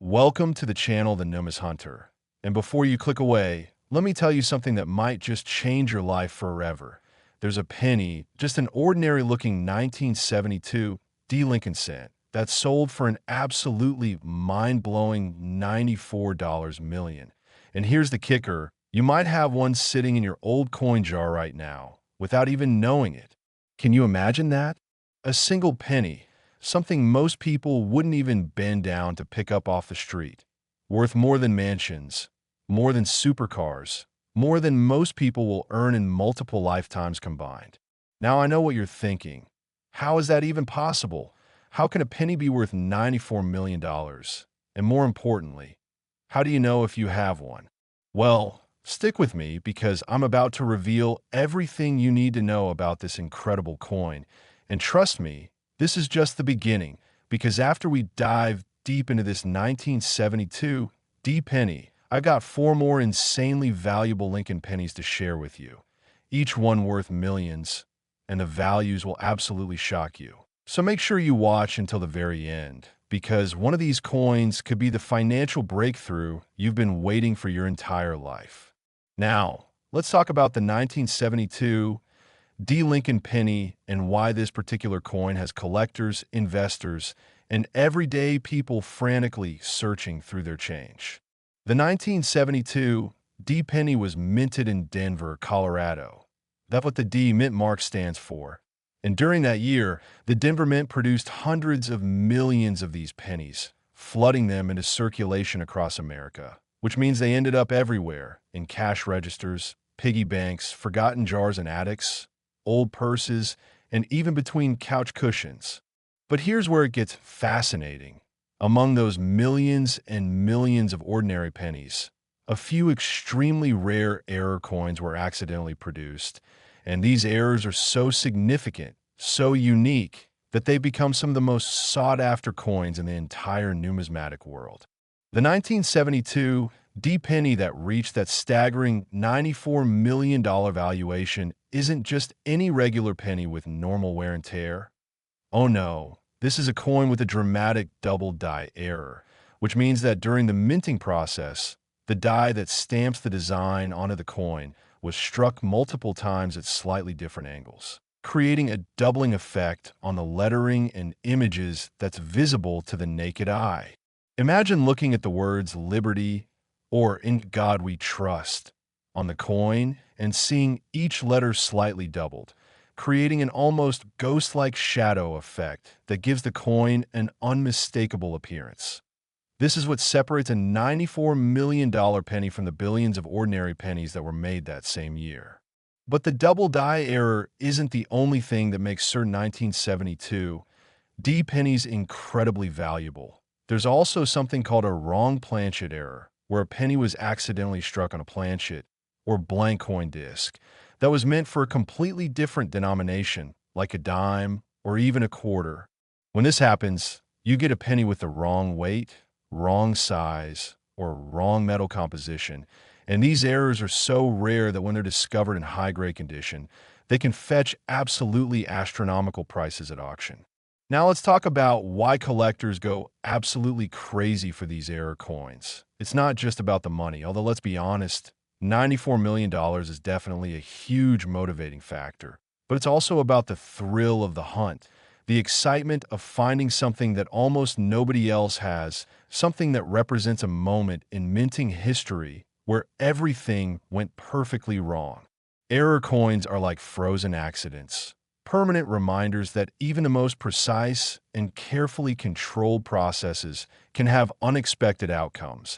Welcome to the channel, The Nomis Hunter. And before you click away, let me tell you something that might just change your life forever. There's a penny, just an ordinary-looking 1972 Lincoln cent, that sold for an absolutely mind-blowing $94 million. And here's the kicker. You might have one sitting in your old coin jar right now, without even knowing it. Can you imagine that? A single penny, something most people wouldn't even bend down to pick up off the street, worth more than mansions, more than supercars, more than most people will earn in multiple lifetimes combined. Now I know what you're thinking. How is that even possible? How can a penny be worth $94 million? And more importantly, how do you know if you have one? Well, stick with me because I'm about to reveal everything you need to know about this incredible coin. And trust me, this is just the beginning, because after we dive deep into this 1972 penny, I've got 4 more insanely valuable Lincoln pennies to share with you, each one worth millions, and the values will absolutely shock you. So make sure you watch until the very end, because one of these coins could be the financial breakthrough you've been waiting for your entire life. Now, let's talk about the 1972 Lincoln penny and why this particular coin has collectors, investors, and everyday people frantically searching through their change. The 1972 penny was minted in Denver, Colorado. That's what the D mint mark stands for. And during that year, the Denver Mint produced hundreds of millions of these pennies, flooding them into circulation across America, which means they ended up everywhere, in cash registers, piggy banks, forgotten jars in attics, old purses, and even between couch cushions. But here's where it gets fascinating. Among those millions and millions of ordinary pennies, a few extremely rare error coins were accidentally produced, and these errors are so significant, so unique, that they become some of the most sought-after coins in the entire numismatic world. The 1972 penny that reached that staggering $94 million valuation isn't just any regular penny with normal wear and tear. Oh no, this is a coin with a dramatic double die error, which means that during the minting process, the die that stamps the design onto the coin was struck multiple times at slightly different angles, creating a doubling effect on the lettering and images that's visible to the naked eye. Imagine looking at the words "Liberty" or "In God We Trust" on the coin and seeing each letter slightly doubled, creating an almost ghost-like shadow effect that gives the coin an unmistakable appearance. This is what separates a $94 million penny from the billions of ordinary pennies that were made that same year. But the double die error isn't the only thing that makes certain 1972 pennies incredibly valuable. There's also something called a wrong planchet error, where a penny was accidentally struck on a planchet, or blank coin disc, that was meant for a completely different denomination, like a dime or even a quarter. When this happens, you get a penny with the wrong weight, wrong size, or wrong metal composition, and these errors are so rare that when they're discovered in high-grade condition, they can fetch absolutely astronomical prices at auction. Now let's talk about why collectors go absolutely crazy for these error coins. It's not just about the money, although let's be honest, $94 million is definitely a huge motivating factor. But it's also about the thrill of the hunt, the excitement of finding something that almost nobody else has, something that represents a moment in minting history where everything went perfectly wrong. Error coins are like frozen accidents, permanent reminders that even the most precise and carefully controlled processes can have unexpected outcomes.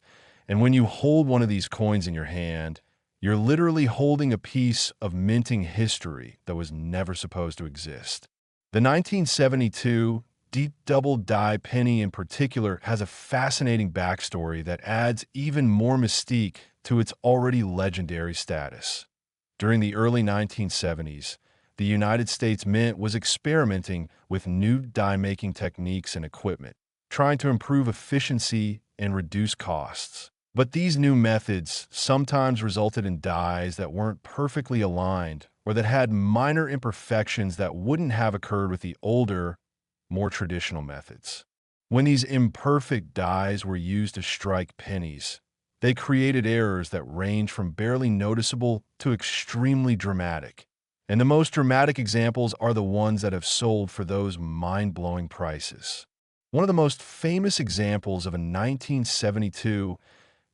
And when you hold one of these coins in your hand, you're literally holding a piece of minting history that was never supposed to exist. The 1972 double die penny in particular has a fascinating backstory that adds even more mystique to its already legendary status. During the early 1970s, the United States Mint was experimenting with new die-making techniques and equipment, trying to improve efficiency and reduce costs. But these new methods sometimes resulted in dies that weren't perfectly aligned or that had minor imperfections that wouldn't have occurred with the older, more traditional methods. When these imperfect dies were used to strike pennies, they created errors that range from barely noticeable to extremely dramatic. And the most dramatic examples are the ones that have sold for those mind-blowing prices. One of the most famous examples of a 1972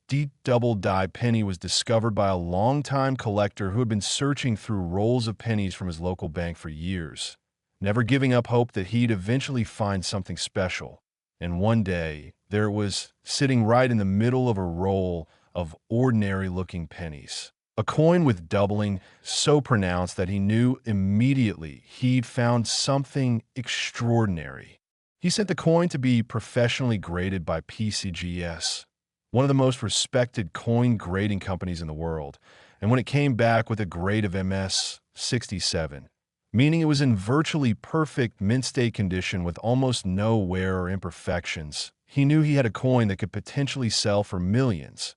deep double die penny was discovered by a longtime collector who had been searching through rolls of pennies from his local bank for years, never giving up hope that he'd eventually find something special. And one day, there it was, sitting right in the middle of a roll of ordinary-looking pennies. A coin with doubling so pronounced that he knew immediately he'd found something extraordinary. He sent the coin to be professionally graded by PCGS, one of the most respected coin grading companies in the world, and when it came back with a grade of MS 67, meaning it was in virtually perfect mint state condition with almost no wear or imperfections, he knew he had a coin that could potentially sell for millions.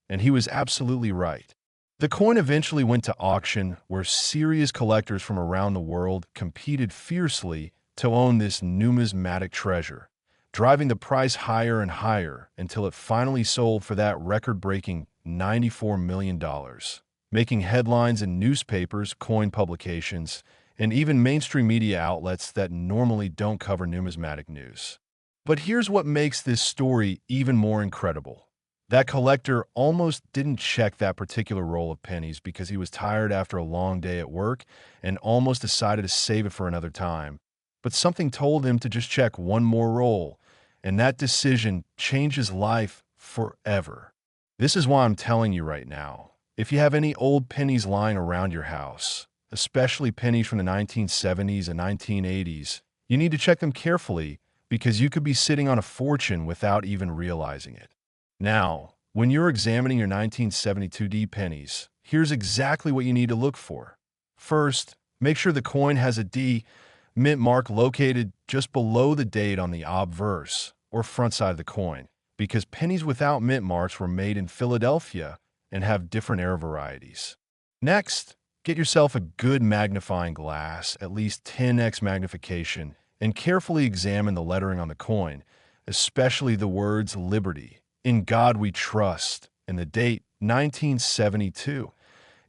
And he was absolutely right. The coin eventually went to auction, where serious collectors from around the world competed fiercely to own this numismatic treasure, driving the price higher and higher until it finally sold for that record-breaking $94 million, making headlines in newspapers, coin publications, and even mainstream media outlets that normally don't cover numismatic news. But here's what makes this story even more incredible. That collector almost didn't check that particular roll of pennies because he was tired after a long day at work and almost decided to save it for another time. But something told him to just check one more roll, and that decision changed his life forever. This is why I'm telling you right now, if you have any old pennies lying around your house, especially pennies from the 1970s and 1980s, you need to check them carefully because you could be sitting on a fortune without even realizing it. Now, when you're examining your 1972 D pennies, here's exactly what you need to look for. First, make sure the coin has a D mint mark located just below the date on the obverse, or front side of the coin, because pennies without mint marks were made in Philadelphia and have different error varieties. Next, get yourself a good magnifying glass, at least 10x magnification, and carefully examine the lettering on the coin, especially the words Liberty, In God We Trust, and the date 1972.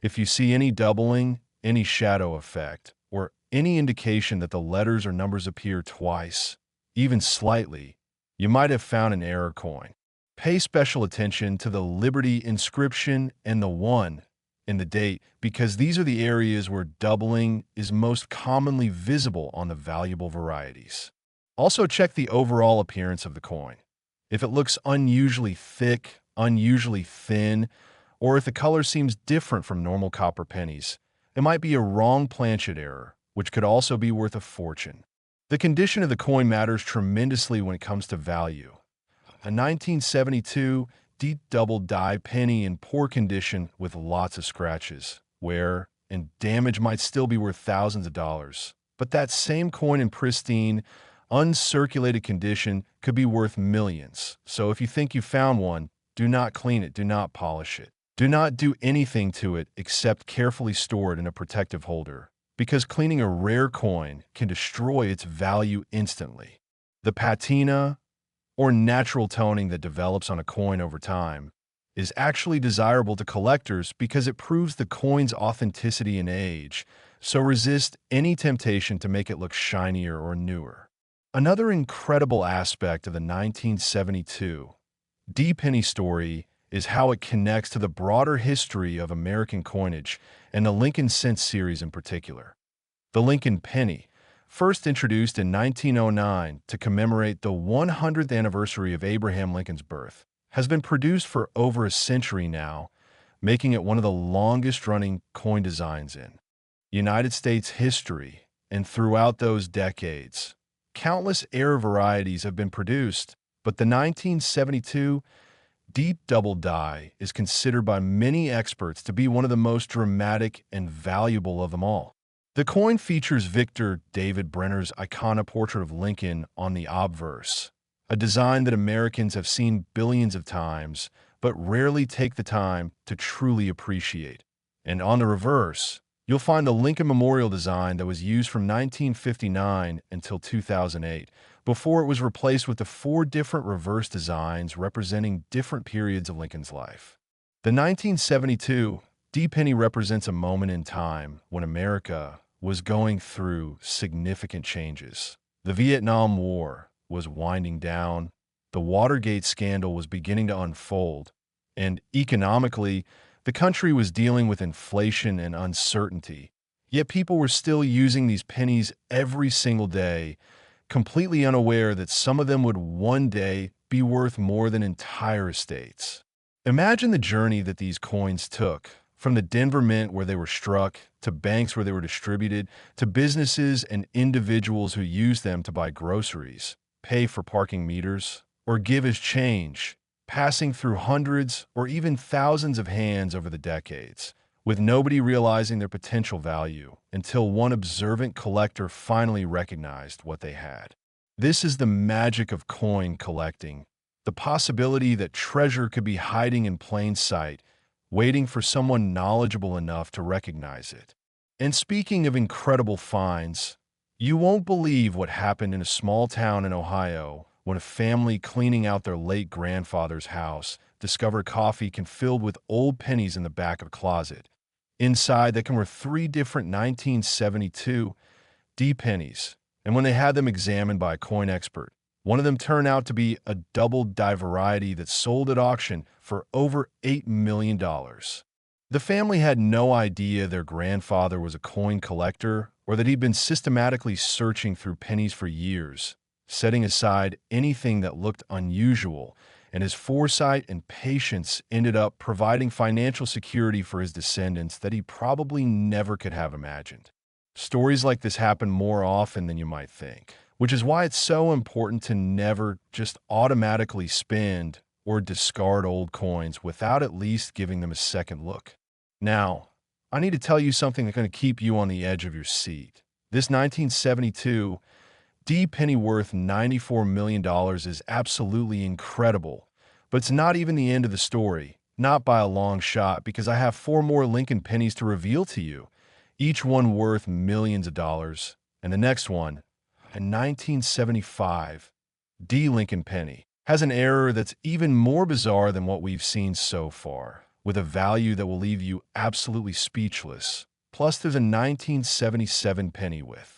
If you see any doubling, any shadow effect, or any indication that the letters or numbers appear twice, even slightly, you might have found an error coin. Pay special attention to the Liberty inscription and the 1 in the date, because these are the areas where doubling is most commonly visible on the valuable varieties. Also check the overall appearance of the coin. If it looks unusually thick, unusually thin, or if the color seems different from normal copper pennies, it might be a wrong planchet error, which could also be worth a fortune. The condition of the coin matters tremendously when it comes to value. A 1972 deep double die penny in poor condition with lots of scratches, wear, and damage might still be worth thousands of dollars. But that same coin in pristine, uncirculated condition could be worth millions. So if you think you found one, do not clean it, do not polish it. Do not do anything to it except carefully store it in a protective holder, because cleaning a rare coin can destroy its value instantly. The patina, or natural toning that develops on a coin over time, is actually desirable to collectors because it proves the coin's authenticity and age, so resist any temptation to make it look shinier or newer. Another incredible aspect of the 1972 D penny story is how it connects to the broader history of American coinage and the Lincoln cent series in particular. The Lincoln penny, first introduced in 1909 to commemorate the 100th anniversary of Abraham Lincoln's birth, has been produced for over a century now, making it one of the longest-running coin designs in United States history. And throughout those decades, countless error varieties have been produced, but the 1972 deep double die is considered by many experts to be one of the most dramatic and valuable of them all. The coin features Victor David Brenner's iconic portrait of Lincoln on the obverse, a design that Americans have seen billions of times, but rarely take the time to truly appreciate. And on the reverse, You'll find the Lincoln Memorial design that was used from 1959 until 2008, before it was replaced with the four different reverse designs representing different periods of Lincoln's life. The 1972 D penny represents a moment in time when America was going through significant changes. The Vietnam War was winding down, the Watergate scandal was beginning to unfold, and economically, the country was dealing with inflation and uncertainty. Yet people were still using these pennies every single day, completely unaware that some of them would one day be worth more than entire estates. Imagine the journey that these coins took, from the Denver Mint where they were struck, to banks where they were distributed, to businesses and individuals who used them to buy groceries, pay for parking meters, or give as change, passing through hundreds or even thousands of hands over the decades, with nobody realizing their potential value until one observant collector finally recognized what they had. This is the magic of coin collecting, the possibility that treasure could be hiding in plain sight, waiting for someone knowledgeable enough to recognize it. And speaking of incredible finds, you won't believe what happened in a small town in Ohio when a family cleaning out their late grandfather's house discovered coffee can filled with old pennies in the back of a closet. Inside, they were three different 1972 D pennies, and when they had them examined by a coin expert, one of them turned out to be a double-die variety that sold at auction for over $8 million. The family had no idea their grandfather was a coin collector or that he'd been systematically searching through pennies for years, setting aside anything that looked unusual, and his foresight and patience ended up providing financial security for his descendants that he probably never could have imagined. Stories like this happen more often than you might think, which is why it's so important to never just automatically spend or discard old coins without at least giving them a second look. Now, I need to tell you something that's going to keep you on the edge of your seat. This 1972 D penny worth $94 million is absolutely incredible, but it's not even the end of the story, not by a long shot, because I have four more Lincoln pennies to reveal to you, each one worth millions of dollars. And the next one, a 1975 D Lincoln penny, has an error that's even more bizarre than what we've seen so far, with a value that will leave you absolutely speechless. Plus, there's a 1977 penny with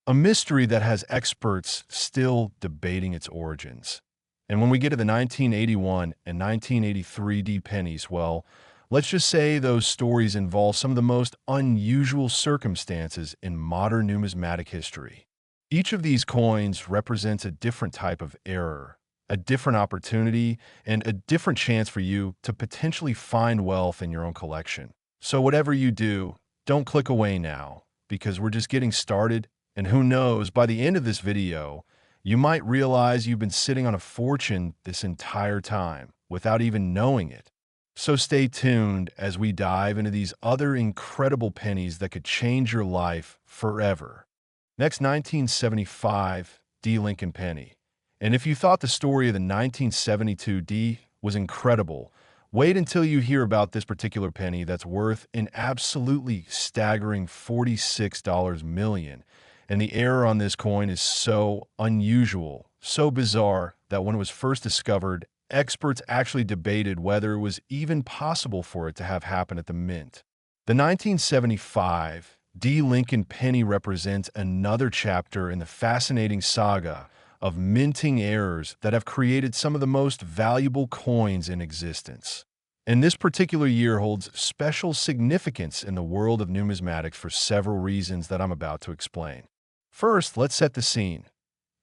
a mystery that has experts still debating its origins. And when we get to the 1981 and 1983 D pennies, well, let's just say those stories involve some of the most unusual circumstances in modern numismatic history. Each of these coins represents a different type of error, a different opportunity, and a different chance for you to potentially find wealth in your own collection. So whatever you do, don't click away now, because we're just getting started. And who knows, by the end of this video, you might realize you've been sitting on a fortune this entire time without even knowing it. So stay tuned as we dive into these other incredible pennies that could change your life forever. Next, 1975 D Lincoln penny. And if you thought the story of the 1972 D was incredible, wait until you hear about this particular penny that's worth an absolutely staggering $46 million. And the error on this coin is so unusual, so bizarre, that when it was first discovered, experts actually debated whether it was even possible for it to have happened at the mint. The 1975 D Lincoln penny represents another chapter in the fascinating saga of minting errors that have created some of the most valuable coins in existence. And this particular year holds special significance in the world of numismatics for several reasons that I'm about to explain. First, let's set the scene.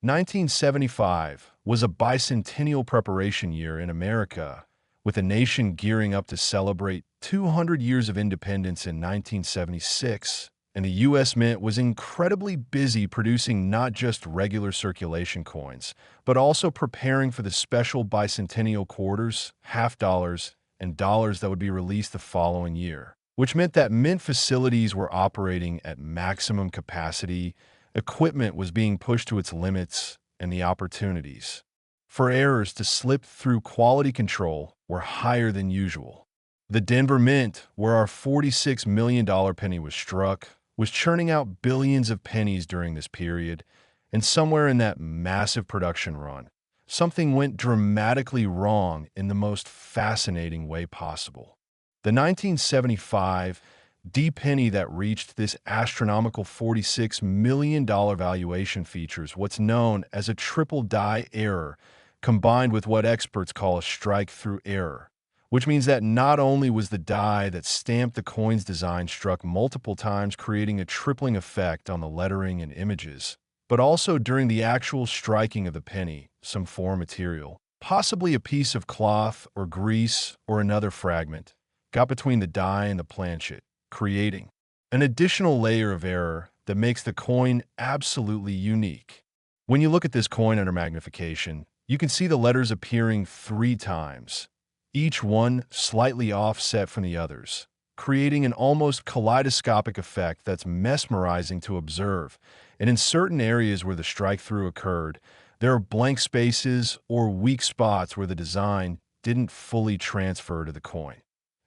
1975 was a bicentennial preparation year in America, with the nation gearing up to celebrate 200 years of independence in 1976, and the U.S. Mint was incredibly busy producing not just regular circulation coins, but also preparing for the special bicentennial quarters, half dollars, and dollars that would be released the following year, which meant that mint facilities were operating at maximum capacity. Equipment was being pushed to its limits, and the opportunities for errors to slip through quality control were higher than usual. The Denver Mint, where our $46 million penny was struck, was churning out billions of pennies during this period, and somewhere in that massive production run, something went dramatically wrong in the most fascinating way possible. The 1975 D penny that reached this astronomical $46 million valuation features what's known as a triple die error, combined with what experts call a strike-through error, which means that not only was the die that stamped the coin's design struck multiple times, creating a tripling effect on the lettering and images, but also during the actual striking of the penny, some foreign material, possibly a piece of cloth or grease or another fragment, got between the die and the planchet, creating an additional layer of error that makes the coin absolutely unique. When you look at this coin under magnification, you can see the letters appearing 3 times, each one slightly offset from the others, creating an almost kaleidoscopic effect that's mesmerizing to observe. And in certain areas where the strike-through occurred, there are blank spaces or weak spots where the design didn't fully transfer to the coin.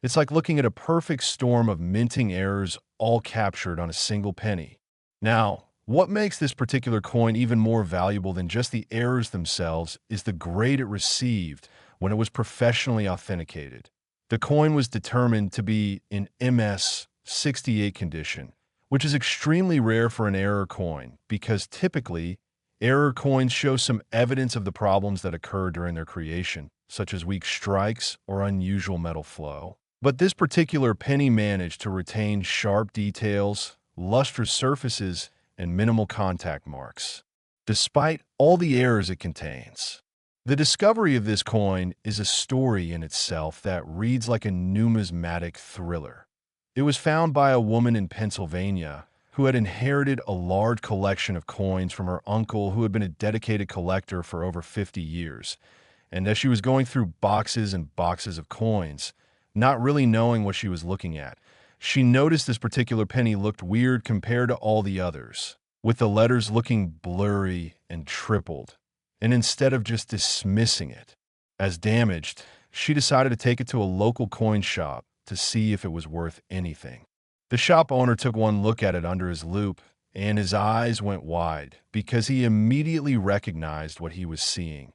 It's like looking at a perfect storm of minting errors all captured on a single penny. Now, what makes this particular coin even more valuable than just the errors themselves is the grade it received when it was professionally authenticated. The coin was determined to be in MS 68 condition, which is extremely rare for an error coin because typically, error coins show some evidence of the problems that occurred during their creation, such as weak strikes or unusual metal flow. But this particular penny managed to retain sharp details, lustrous surfaces, and minimal contact marks, despite all the errors it contains. The discovery of this coin is a story in itself that reads like a numismatic thriller. It was found by a woman in Pennsylvania who had inherited a large collection of coins from her uncle who had been a dedicated collector for over 50 years. And as she was going through boxes and boxes of coins, not really knowing what she was looking at, she noticed this particular penny looked weird compared to all the others, with the letters looking blurry and tripled. And instead of just dismissing it as damaged, she decided to take it to a local coin shop to see if it was worth anything. The shop owner took one look at it under his loupe, and his eyes went wide because he immediately recognized what he was seeing.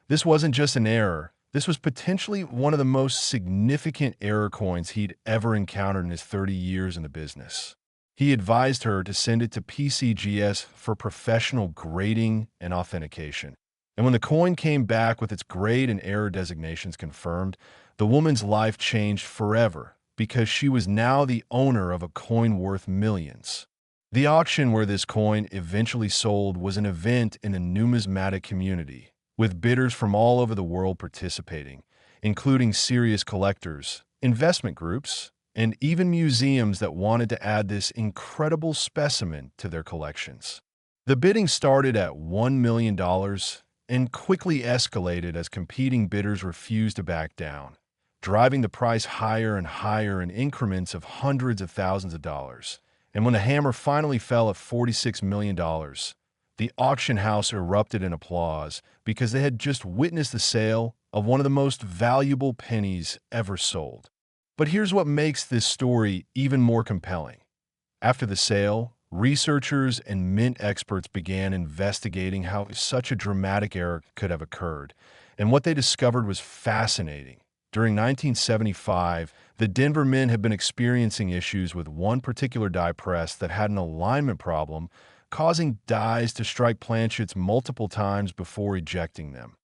This wasn't just an error. This was potentially one of the most significant error coins he'd ever encountered in his 30 years in the business. He advised her to send it to PCGS for professional grading and authentication. And when the coin came back with its grade and error designations confirmed, the woman's life changed forever because she was now the owner of a coin worth millions. The auction where this coin eventually sold was an event in the numismatic community, with bidders from all over the world participating, including serious collectors, investment groups, and even museums that wanted to add this incredible specimen to their collections. The bidding started at $1 million and quickly escalated as competing bidders refused to back down, driving the price higher and higher in increments of hundreds of thousands of dollars. And when the hammer finally fell at $46 million, the auction house erupted in applause because they had just witnessed the sale of one of the most valuable pennies ever sold. But here's what makes this story even more compelling. After the sale, researchers and mint experts began investigating how such a dramatic error could have occurred, and what they discovered was fascinating. During 1975, the Denver Mint had been experiencing issues with one particular die press that had an alignment problem, causing dies to strike planchets multiple times before ejecting them.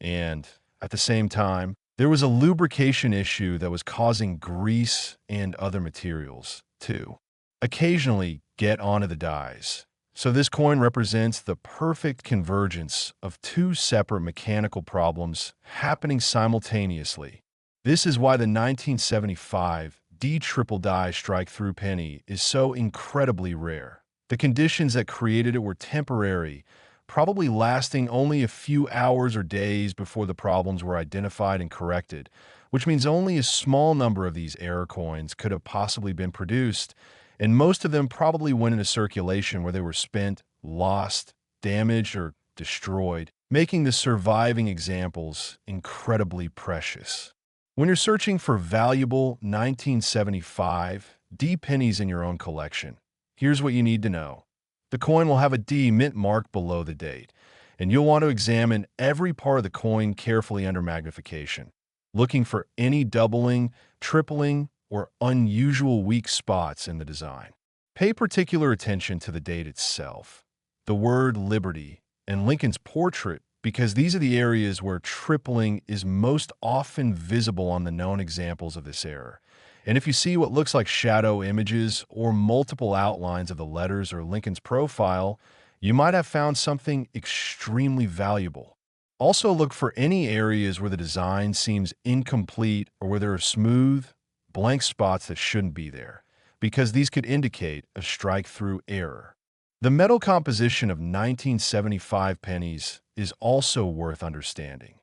And at the same time, there was a lubrication issue that was causing grease and other materials, too, occasionally get onto the dies. So this coin represents the perfect convergence of 2 separate mechanical problems happening simultaneously. This is why the 1975 D triple die strike-through penny is so incredibly rare. The conditions that created it were temporary, probably lasting only a few hours or days before the problems were identified and corrected, which means only a small number of these error coins could have possibly been produced, and most of them probably went into circulation where they were spent, lost, damaged, or destroyed, making the surviving examples incredibly precious. When you're searching for valuable 1975 D pennies in your own collection, here's what you need to know. The coin will have a D mint mark below the date, and you'll want to examine every part of the coin carefully under magnification, looking for any doubling, tripling, or unusual weak spots in the design. Pay particular attention to the date itself, the word Liberty, and Lincoln's portrait, because these are the areas where tripling is most often visible on the known examples of this error. And if you see what looks like shadow images or multiple outlines of the letters or Lincoln's profile, you might have found something extremely valuable. Also look for any areas where the design seems incomplete or where there are smooth, blank spots that shouldn't be there, because these could indicate a strike-through error. The metal composition of 1975 pennies is also worth understanding.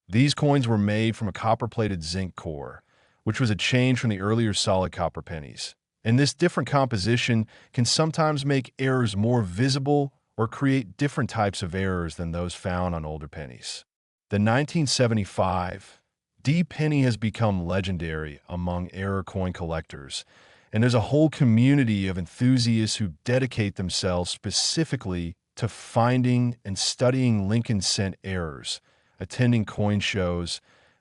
These coins were made from a copper-plated zinc core, which was a change from the earlier solid copper pennies. And this different composition can sometimes make errors more visible or create different types of errors than those found on older pennies. The 1975 D penny has become legendary among error coin collectors, and there's a whole community of enthusiasts who dedicate themselves specifically to finding and studying Lincoln cent errors, attending coin shows,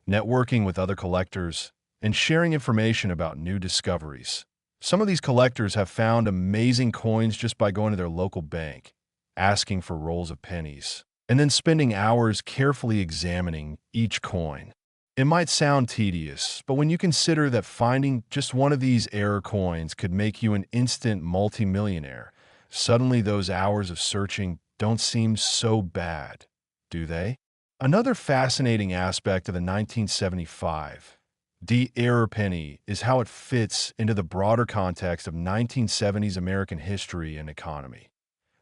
networking with other collectors, and sharing information about new discoveries. Some of these collectors have found amazing coins just by going to their local bank, asking for rolls of pennies, and then spending hours carefully examining each coin. It might sound tedious, but when you consider that finding just one of these error coins could make you an instant multimillionaire, suddenly those hours of searching don't seem so bad, do they? Another fascinating aspect of the 1975 D error penny is how it fits into the broader context of 1970s American history and economy.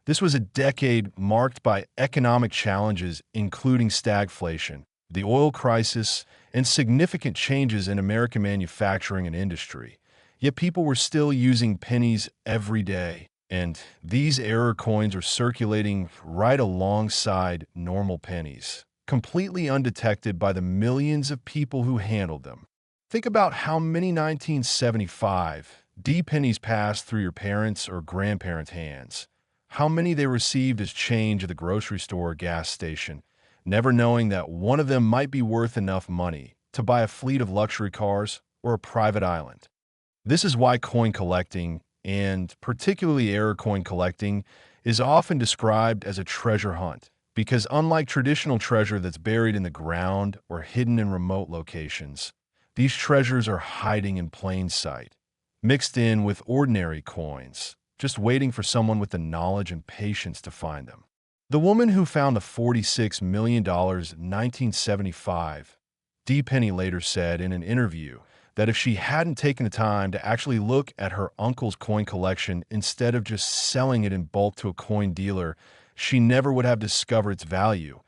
This was a decade marked by economic challenges, including stagflation, the oil crisis, and significant changes in American manufacturing and industry. Yet people were still using pennies every day, and these error coins are circulating right alongside normal pennies, completely undetected by the millions of people who handled them. Think about how many 1975 D pennies passed through your parents' or grandparents' hands, how many they received as change at the grocery store or gas station, never knowing that one of them might be worth enough money to buy a fleet of luxury cars or a private island. This is why coin collecting, and particularly error coin collecting, is often described as a treasure hunt, because unlike traditional treasure that's buried in the ground or hidden in remote locations, these treasures are hiding in plain sight, mixed in with ordinary coins, just waiting for someone with the knowledge and patience to find them. The woman who found the $46 million 1975 D penny later said in an interview that if she hadn't taken the time to actually look at her uncle's coin collection instead of just selling it in bulk to a coin dealer, she never would have discovered its value.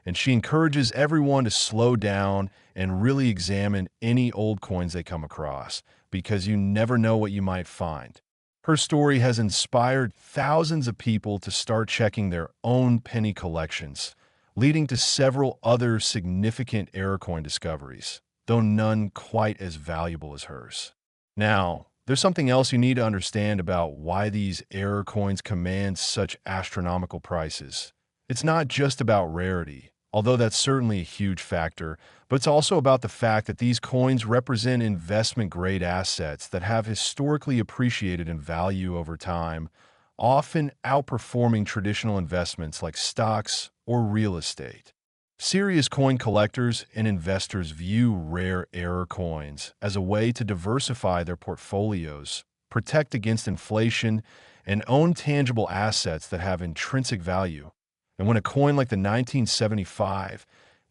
And she encourages everyone to slow down and really examine any old coins they come across, because you never know what you might find. Her story has inspired thousands of people to start checking their own penny collections, leading to several other significant error coin discoveries, though none quite as valuable as hers. Now, there's something else you need to understand about why these error coins command such astronomical prices. It's not just about rarity, although that's certainly a huge factor, but it's also about the fact that these coins represent investment-grade assets that have historically appreciated in value over time, often outperforming traditional investments like stocks or real estate. Serious coin collectors and investors view rare error coins as a way to diversify their portfolios, protect against inflation, and own tangible assets that have intrinsic value. And when a coin like the 1975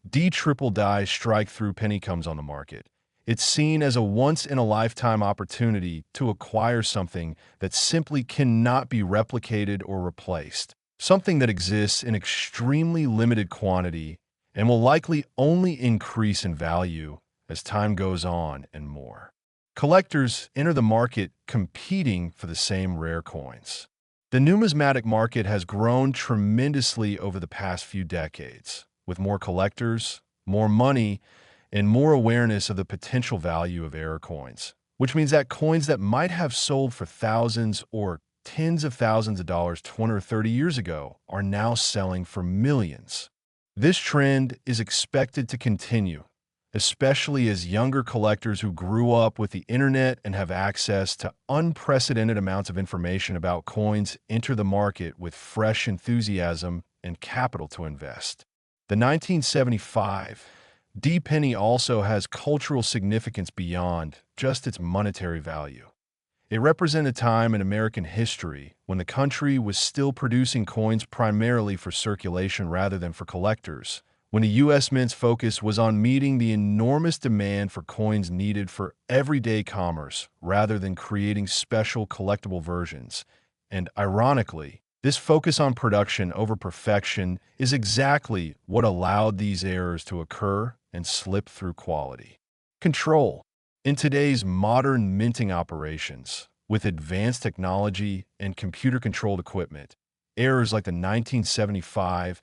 D triple die strike-through penny comes on the market, it's seen as a once-in-a-lifetime opportunity to acquire something that simply cannot be replicated or replaced, something that exists in extremely limited quantity and will likely only increase in value as time goes on and more. Collectors enter the market competing for the same rare coins. The numismatic market has grown tremendously over the past few decades, with more collectors, more money, and more awareness of the potential value of error coins, which means that coins that might have sold for thousands or tens of thousands of dollars 20 or 30 years ago are now selling for millions. This trend is expected to continue, especially as younger collectors who grew up with the internet and have access to unprecedented amounts of information about coins enter the market with fresh enthusiasm and capital to invest. The 1975 D penny also has cultural significance beyond just its monetary value. It represented a time in American history when the country was still producing coins primarily for circulation rather than for collectors, when the U.S. Mint's focus was on meeting the enormous demand for coins needed for everyday commerce rather than creating special collectible versions. And ironically, this focus on production over perfection is exactly what allowed these errors to occur and slip through quality control. In today's modern minting operations, with advanced technology and computer-controlled equipment, errors like the 1975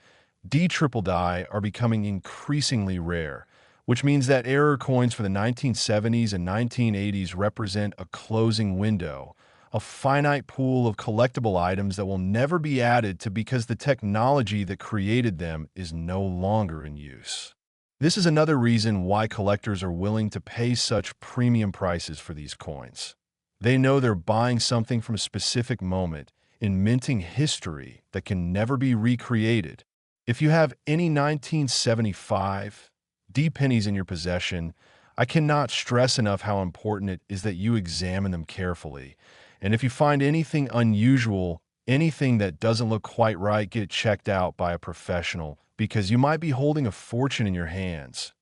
D triple die are becoming increasingly rare, which means that error coins for the 1970s and 1980s represent a closing window, a finite pool of collectible items that will never be added to because the technology that created them is no longer in use. This is another reason why collectors are willing to pay such premium prices for these coins. They know they're buying something from a specific moment in minting history that can never be recreated. If you have any 1975 D pennies in your possession, I cannot stress enough how important it is that you examine them carefully. And if you find anything unusual, anything that doesn't look quite right, get it checked out by a professional, because you might be holding a fortune in your hands.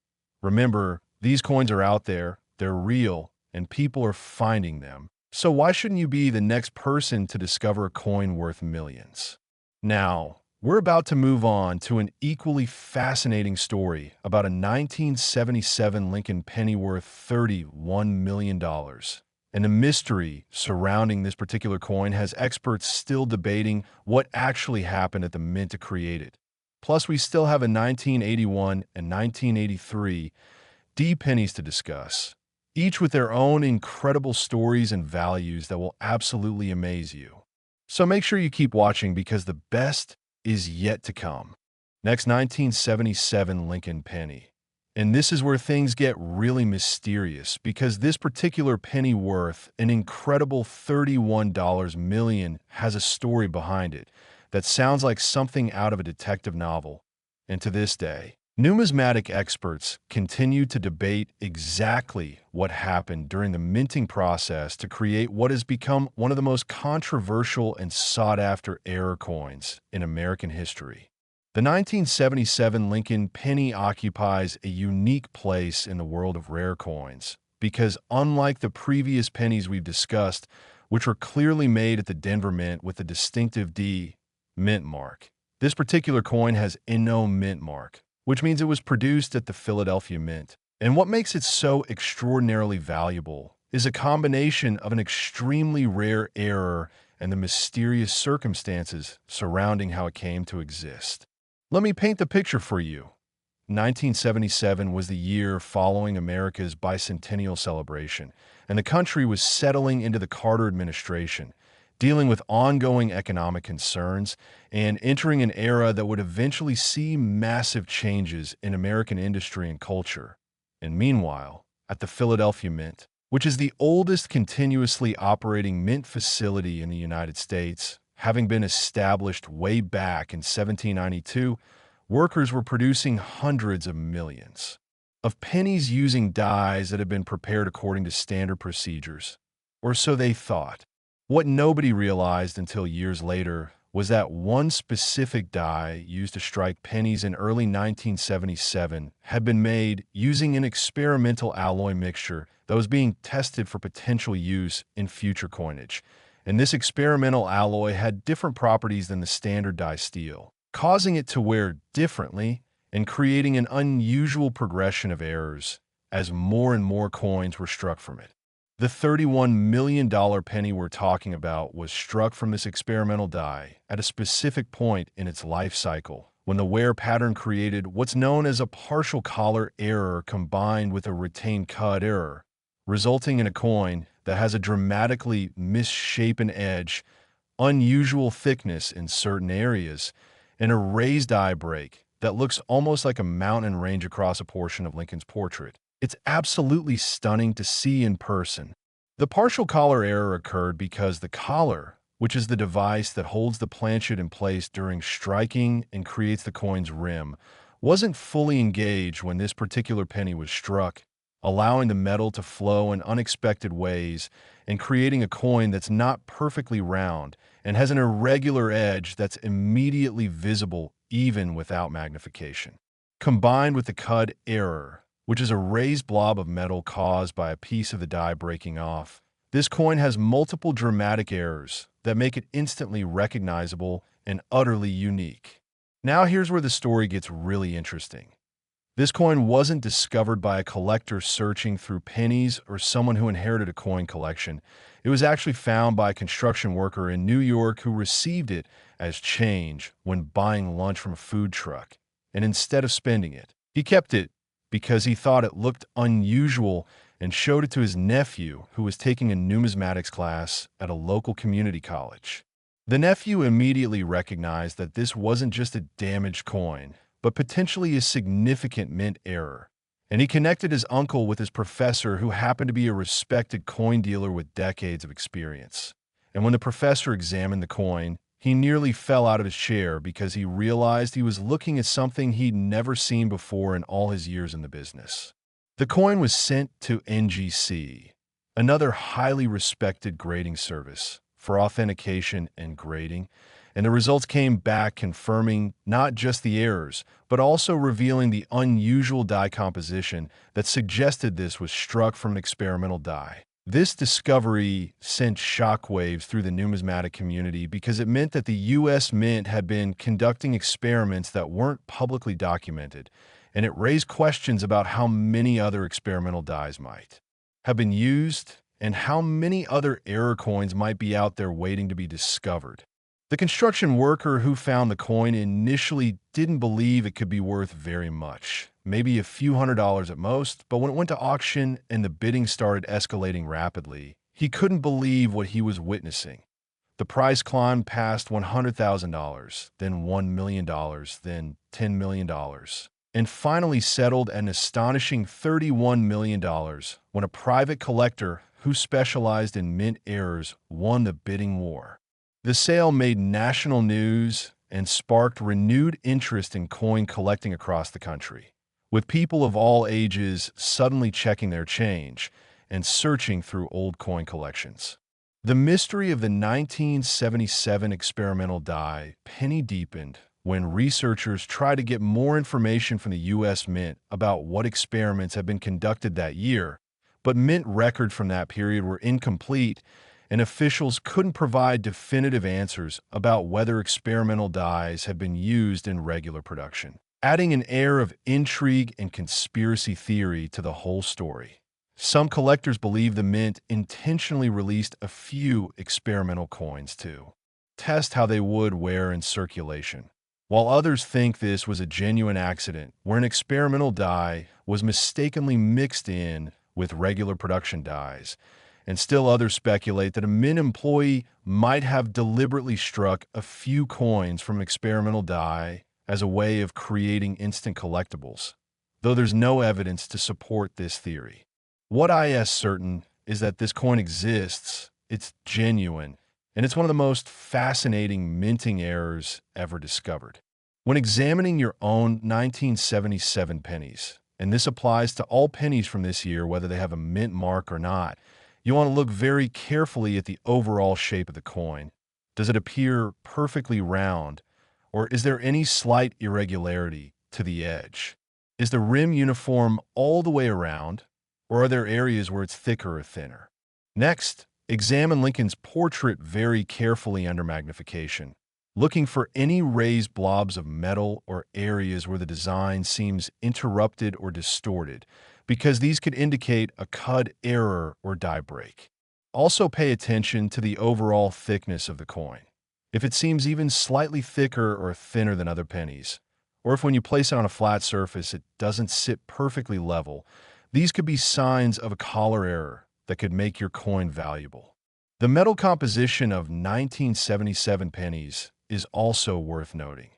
Remember, these coins are out there, they're real, and people are finding them. So why shouldn't you be the next person to discover a coin worth millions? Now, we're about to move on to an equally fascinating story about a 1977 Lincoln penny worth $31 million. And the mystery surrounding this particular coin has experts still debating what actually happened at the mint to create it. Plus, we still have a 1981 and 1983 D pennies to discuss, each with their own incredible stories and values that will absolutely amaze you. So make sure you keep watching because the best is yet to come. Next, 1977 Lincoln penny. And this is where things get really mysterious because this particular penny worth an incredible $31 million has a story behind it that sounds like something out of a detective novel. And to this day, numismatic experts continue to debate exactly what happened during the minting process to create what has become one of the most controversial and sought-after error coins in American history. The 1977 Lincoln penny occupies a unique place in the world of rare coins because unlike the previous pennies we've discussed, which were clearly made at the Denver Mint with the distinctive D mint mark, this particular coin has no mint mark, which means it was produced at the Philadelphia Mint. And what makes it so extraordinarily valuable is a combination of an extremely rare error and the mysterious circumstances surrounding how it came to exist. Let me paint the picture for you. 1977 was the year following America's bicentennial celebration, and the country was settling into the Carter administration, dealing with ongoing economic concerns and entering an era that would eventually see massive changes in American industry and culture. And meanwhile, at the Philadelphia Mint, which is the oldest continuously operating mint facility in the United States, having been established way back in 1792, workers were producing hundreds of millions of pennies using dies that had been prepared according to standard procedures, or so they thought. What nobody realized until years later was that one specific die used to strike pennies in early 1977 had been made using an experimental alloy mixture that was being tested for potential use in future coinage. And this experimental alloy had different properties than the standard die steel, causing it to wear differently and creating an unusual progression of errors as more and more coins were struck from it. The $31 million penny we're talking about was struck from this experimental die at a specific point in its life cycle, when the wear pattern created what's known as a partial collar error combined with a retained cut error, resulting in a coin that has a dramatically misshapen edge, unusual thickness in certain areas, and a raised eye break that looks almost like a mountain range across a portion of Lincoln's portrait. It's absolutely stunning to see in person. The partial collar error occurred because the collar, which is the device that holds the planchet in place during striking and creates the coin's rim, wasn't fully engaged when this particular penny was struck, allowing the metal to flow in unexpected ways and creating a coin that's not perfectly round and has an irregular edge that's immediately visible even without magnification. Combined with the cut error, which is a raised blob of metal caused by a piece of the die breaking off, this coin has multiple dramatic errors that make it instantly recognizable and utterly unique. Now here's where the story gets really interesting. This coin wasn't discovered by a collector searching through pennies or someone who inherited a coin collection. It was actually found by a construction worker in New York who received it as change when buying lunch from a food truck. And instead of spending it, he kept it because he thought it looked unusual and showed it to his nephew who was taking a numismatics class at a local community college. The nephew immediately recognized that this wasn't just a damaged coin, but potentially a significant mint error. And he connected his uncle with his professor who happened to be a respected coin dealer with decades of experience. And when the professor examined the coin, he nearly fell out of his chair because he realized he was looking at something he'd never seen before in all his years in the business. The coin was sent to NGC, another highly respected grading service, for authentication and grading, and the results came back confirming not just the errors, but also revealing the unusual die composition that suggested this was struck from an experimental die. This discovery sent shockwaves through the numismatic community because it meant that the U.S. Mint had been conducting experiments that weren't publicly documented, and it raised questions about how many other experimental dies might have been used and how many other error coins might be out there waiting to be discovered. The construction worker who found the coin initially didn't believe it could be worth very much, maybe a few $100s at most, but when it went to auction and the bidding started escalating rapidly, he couldn't believe what he was witnessing. The price climbed past $100,000, then $1 million, then $10 million, and finally settled at an astonishing $31 million when a private collector who specialized in mint errors won the bidding war. The sale made national news and sparked renewed interest in coin collecting across the country, with people of all ages suddenly checking their change and searching through old coin collections. The mystery of the 1977 experimental die penny deepened when researchers tried to get more information from the U.S. Mint about what experiments had been conducted that year, but Mint records from that period were incomplete, and officials couldn't provide definitive answers about whether experimental dies had been used in regular production, adding an air of intrigue and conspiracy theory to the whole story. Some collectors believe the Mint intentionally released a few experimental coins to test how they would wear in circulation, while others think this was a genuine accident where an experimental die was mistakenly mixed in with regular production dies. And still others speculate that a Mint employee might have deliberately struck a few coins from an experimental die as a way of creating instant collectibles, though there's no evidence to support this theory. What is certain is that this coin exists, it's genuine, and it's one of the most fascinating minting errors ever discovered. When examining your own 1977 pennies, and this applies to all pennies from this year whether they have a mint mark or not, you want to look very carefully at the overall shape of the coin. Does it appear perfectly round, or is there any slight irregularity to the edge? Is the rim uniform all the way around, or are there areas where it's thicker or thinner? Next, examine Lincoln's portrait very carefully under magnification, looking for any raised blobs of metal or areas where the design seems interrupted or distorted, because these could indicate a cut error or die break. Also pay attention to the overall thickness of the coin. If it seems even slightly thicker or thinner than other pennies, or if when you place it on a flat surface, it doesn't sit perfectly level, these could be signs of a collar error that could make your coin valuable. The metal composition of 1977 pennies is also worth noting.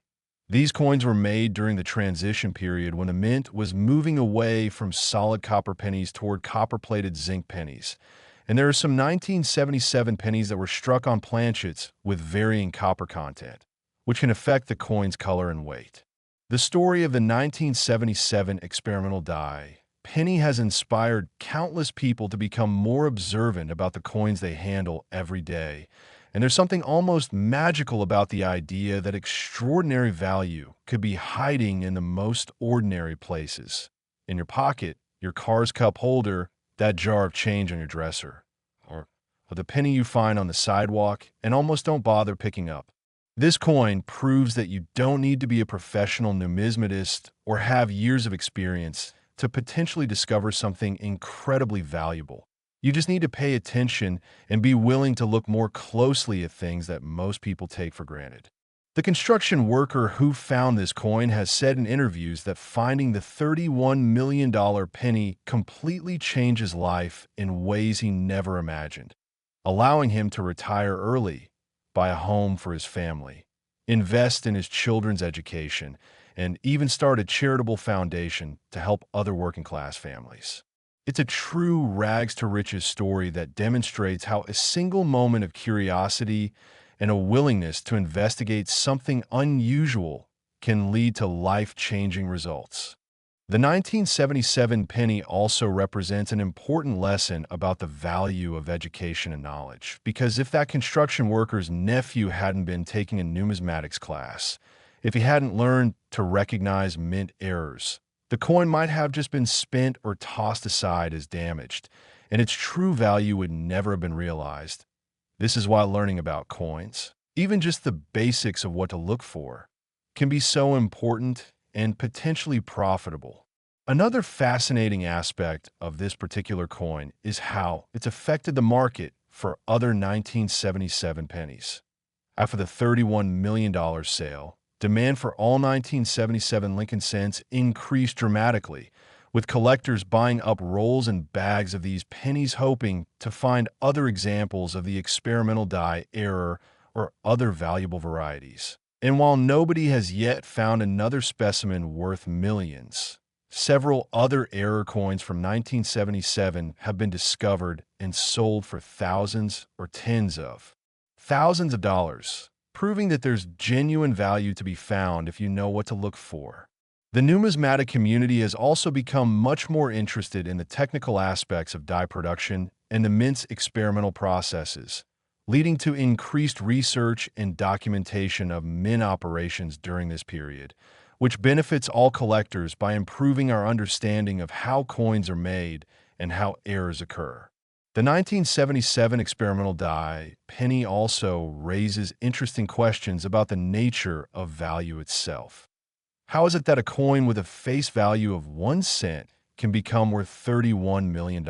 These coins were made during the transition period when the mint was moving away from solid copper pennies toward copper-plated zinc pennies. And there are some 1977 pennies that were struck on planchets with varying copper content, which can affect the coin's color and weight. The story of the 1977 experimental die penny has inspired countless people to become more observant about the coins they handle every day. And there's something almost magical about the idea that extraordinary value could be hiding in the most ordinary places. In your pocket, your car's cup holder, that jar of change on your dresser, or the penny you find on the sidewalk and almost don't bother picking up. This coin proves that you don't need to be a professional numismatist or have years of experience to potentially discover something incredibly valuable. You just need to pay attention and be willing to look more closely at things that most people take for granted. The construction worker who found this coin has said in interviews that finding the $31 million penny completely changed his life in ways he never imagined, allowing him to retire early, buy a home for his family, invest in his children's education, and even start a charitable foundation to help other working-class families. It's a true rags-to-riches story that demonstrates how a single moment of curiosity and a willingness to investigate something unusual can lead to life-changing results. The 1977 penny also represents an important lesson about the value of education and knowledge, because if that construction worker's nephew hadn't been taking a numismatics class, if he hadn't learned to recognize mint errors, the coin might have just been spent or tossed aside as damaged, and its true value would never have been realized. This is why learning about coins, even just the basics of what to look for, can be so important and potentially profitable. Another fascinating aspect of this particular coin is how it's affected the market for other 1977 pennies. After the $31 million sale, demand for all 1977 Lincoln cents increased dramatically, with collectors buying up rolls and bags of these pennies hoping to find other examples of the experimental die error or other valuable varieties. And while nobody has yet found another specimen worth millions, several other error coins from 1977 have been discovered and sold for thousands or tens of thousands of dollars, proving that there's genuine value to be found if you know what to look for. The numismatic community has also become much more interested in the technical aspects of die production and the mint's experimental processes, leading to increased research and documentation of mint operations during this period, which benefits all collectors by improving our understanding of how coins are made and how errors occur. The 1977 experimental die penny also raises interesting questions about the nature of value itself. How is it that a coin with a face value of 1 cent can become worth $31 million?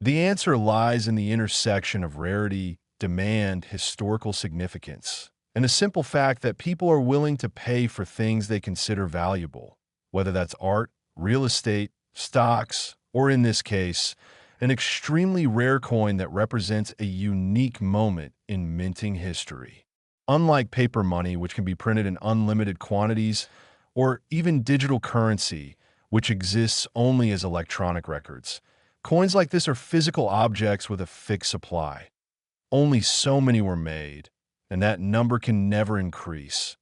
The answer lies in the intersection of rarity, demand, historical significance, and the simple fact that people are willing to pay for things they consider valuable, whether that's art, real estate, stocks, or in this case, an extremely rare coin that represents a unique moment in minting history. Unlike paper money, which can be printed in unlimited quantities, or even digital currency, which exists only as electronic records, coins like this are physical objects with a fixed supply. Only so many were made, and that number can never increase.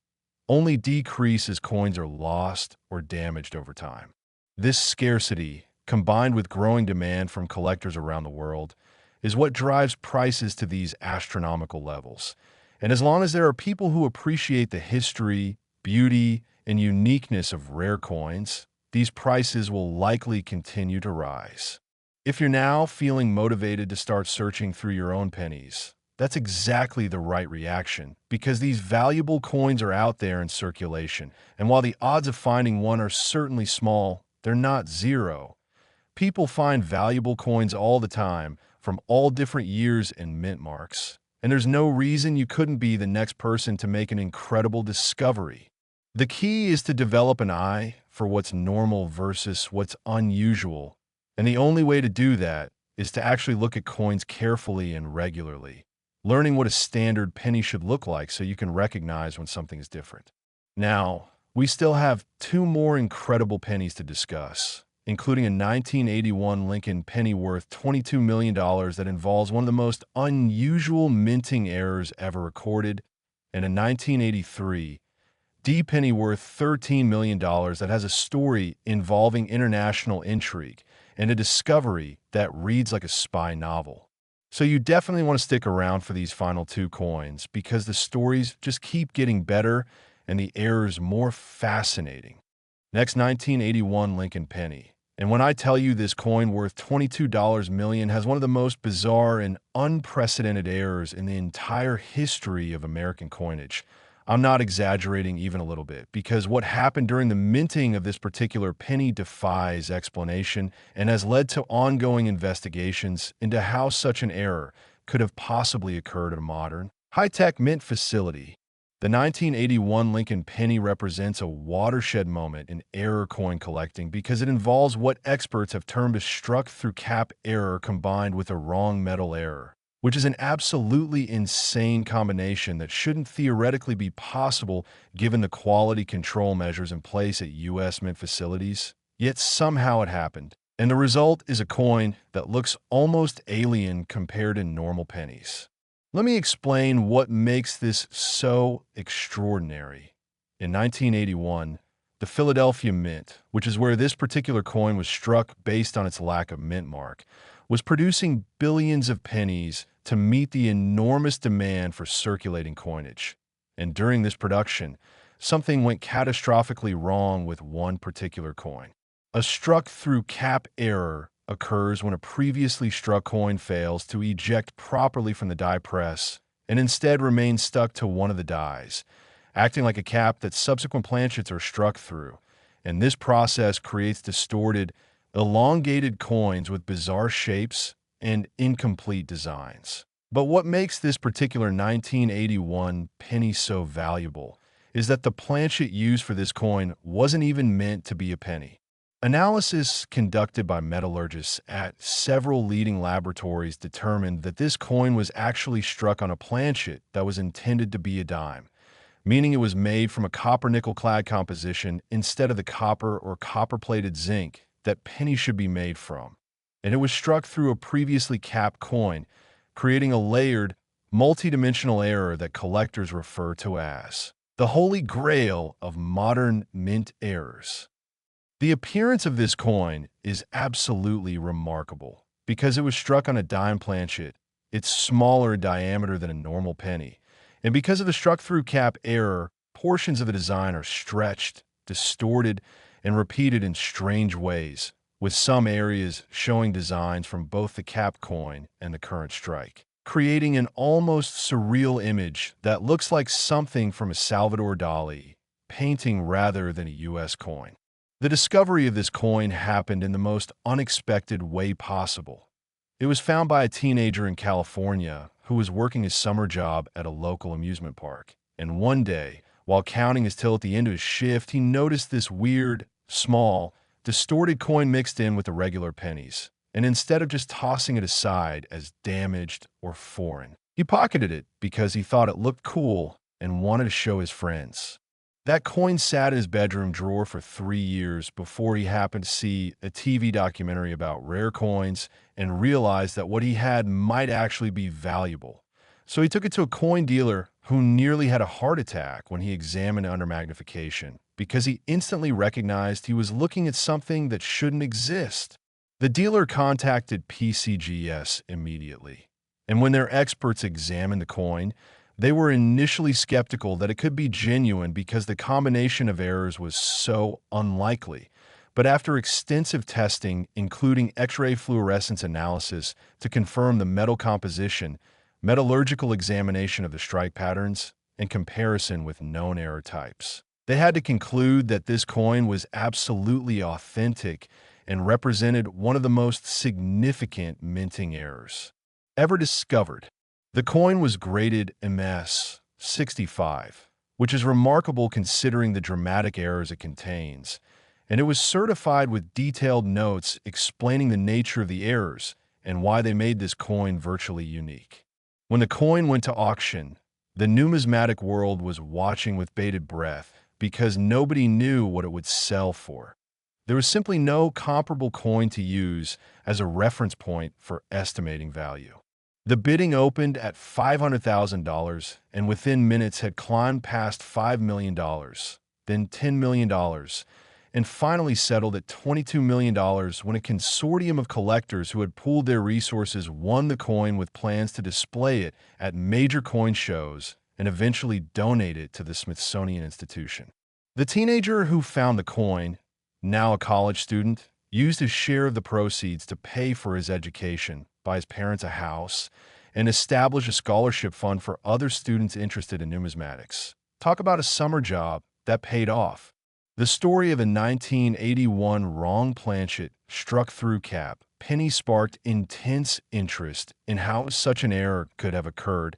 Only decrease as coins are lost or damaged over time. This scarcity, combined with growing demand from collectors around the world, is what drives prices to these astronomical levels. And as long as there are people who appreciate the history, beauty, and uniqueness of rare coins, these prices will likely continue to rise. If you're now feeling motivated to start searching through your own pennies, that's exactly the right reaction, because these valuable coins are out there in circulation, and while the odds of finding one are certainly small, they're not zero. People find valuable coins all the time, from all different years and mint marks, and there's no reason you couldn't be the next person to make an incredible discovery. The key is to develop an eye for what's normal versus what's unusual, and the only way to do that is to actually look at coins carefully and regularly, learning what a standard penny should look like so you can recognize when something is different. Now, we still have two more incredible pennies to discuss, including a 1981 Lincoln penny worth $22 million that involves one of the most unusual minting errors ever recorded, and a 1983 D penny worth $13 million that has a story involving international intrigue and a discovery that reads like a spy novel. So you definitely want to stick around for these final two coins because the stories just keep getting better and the errors more fascinating. Next, 1981 Lincoln penny. And when I tell you this coin worth $22 million has one of the most bizarre and unprecedented errors in the entire history of American coinage, I'm not exaggerating even a little bit, because what happened during the minting of this particular penny defies explanation and has led to ongoing investigations into how such an error could have possibly occurred at a modern, high-tech mint facility. The 1981 Lincoln penny represents a watershed moment in error coin collecting because it involves what experts have termed a struck-through-cap error combined with a wrong metal error, which is an absolutely insane combination that shouldn't theoretically be possible given the quality control measures in place at U.S. mint facilities. Yet somehow it happened, and the result is a coin that looks almost alien compared to normal pennies. Let me explain what makes this so extraordinary. In 1981, the Philadelphia Mint, which is where this particular coin was struck based on its lack of mint mark, was producing billions of pennies to meet the enormous demand for circulating coinage. And during this production, something went catastrophically wrong with one particular coin. A struck-through-cap error occurs when a previously struck coin fails to eject properly from the die press and instead remains stuck to one of the dies, acting like a cap that subsequent planchets are struck through. And this process creates distorted, elongated coins with bizarre shapes and incomplete designs. But what makes this particular 1981 penny so valuable is that the planchet used for this coin wasn't even meant to be a penny. Analysis conducted by metallurgists at several leading laboratories determined that this coin was actually struck on a planchet that was intended to be a dime, meaning it was made from a copper-nickel clad composition instead of the copper or copper-plated zinc that pennies should be made from. And it was struck through a previously capped coin, creating a layered, multidimensional error that collectors refer to as the holy grail of modern mint errors. The appearance of this coin is absolutely remarkable. Because it was struck on a dime planchet, it's smaller in diameter than a normal penny. And because of the struck-through cap error, portions of the design are stretched, distorted, and repeated in strange ways, with some areas showing designs from both the capped coin and the current strike, creating an almost surreal image that looks like something from a Salvador Dali painting rather than a U.S. coin. The discovery of this coin happened in the most unexpected way possible. It was found by a teenager in California who was working his summer job at a local amusement park. And one day, while counting his till at the end of his shift, he noticed this weird, small, distorted coin mixed in with the regular pennies. And instead of just tossing it aside as damaged or foreign, he pocketed it because he thought it looked cool and wanted to show his friends. That coin sat in his bedroom drawer for 3 years before he happened to see a TV documentary about rare coins and realized that what he had might actually be valuable. So he took it to a coin dealer who nearly had a heart attack when he examined it under magnification because he instantly recognized he was looking at something that shouldn't exist. The dealer contacted PCGS immediately, and when their experts examined the coin, they were initially skeptical that it could be genuine because the combination of errors was so unlikely. But after extensive testing, including X-ray fluorescence analysis to confirm the metal composition, metallurgical examination of the strike patterns, and comparison with known error types, they had to conclude that this coin was absolutely authentic and represented one of the most significant minting errors ever discovered. The coin was graded MS 65, which is remarkable considering the dramatic errors it contains. And it was certified with detailed notes explaining the nature of the errors and why they made this coin virtually unique. When the coin went to auction, the numismatic world was watching with bated breath because nobody knew what it would sell for. There was simply no comparable coin to use as a reference point for estimating value. The bidding opened at $500,000 and within minutes had climbed past $5 million, then $10 million, and finally settled at $22 million when a consortium of collectors who had pooled their resources won the coin with plans to display it at major coin shows and eventually donate it to the Smithsonian Institution. The teenager who found the coin, now a college student, used his share of the proceeds to pay for his education, buy his parents a house, and establish a scholarship fund for other students interested in numismatics. Talk about a summer job that paid off. The story of a 1981 wrong planchet struck through cap penny sparked intense interest in how such an error could have occurred,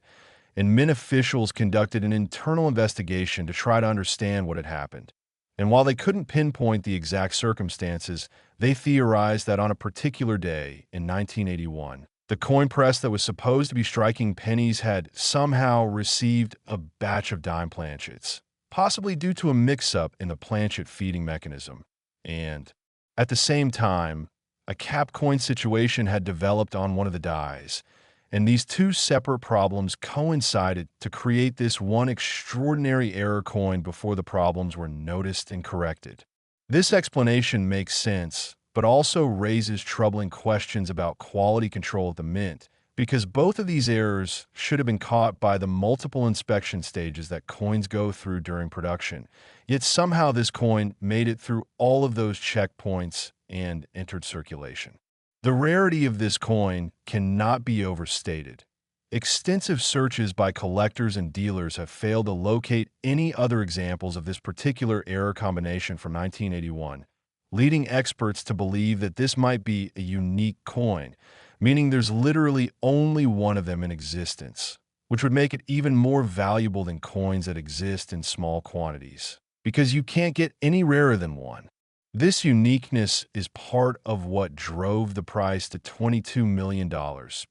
and Mint officials conducted an internal investigation to try to understand what had happened. And while they couldn't pinpoint the exact circumstances, they theorized that on a particular day in 1981, the coin press that was supposed to be striking pennies had somehow received a batch of dime planchets, possibly due to a mix-up in the planchet feeding mechanism. And, at the same time, a cap coin situation had developed on one of the dies, and these two separate problems coincided to create this one extraordinary error coin before the problems were noticed and corrected. This explanation makes sense, but also raises troubling questions about quality control at the Mint, because both of these errors should have been caught by the multiple inspection stages that coins go through during production. Yet somehow this coin made it through all of those checkpoints and entered circulation. The rarity of this coin cannot be overstated. Extensive searches by collectors and dealers have failed to locate any other examples of this particular error combination from 1981, leading experts to believe that this might be a unique coin, meaning there's literally only one of them in existence, which would make it even more valuable than coins that exist in small quantities, because you can't get any rarer than one. This uniqueness is part of what drove the price to $22 million,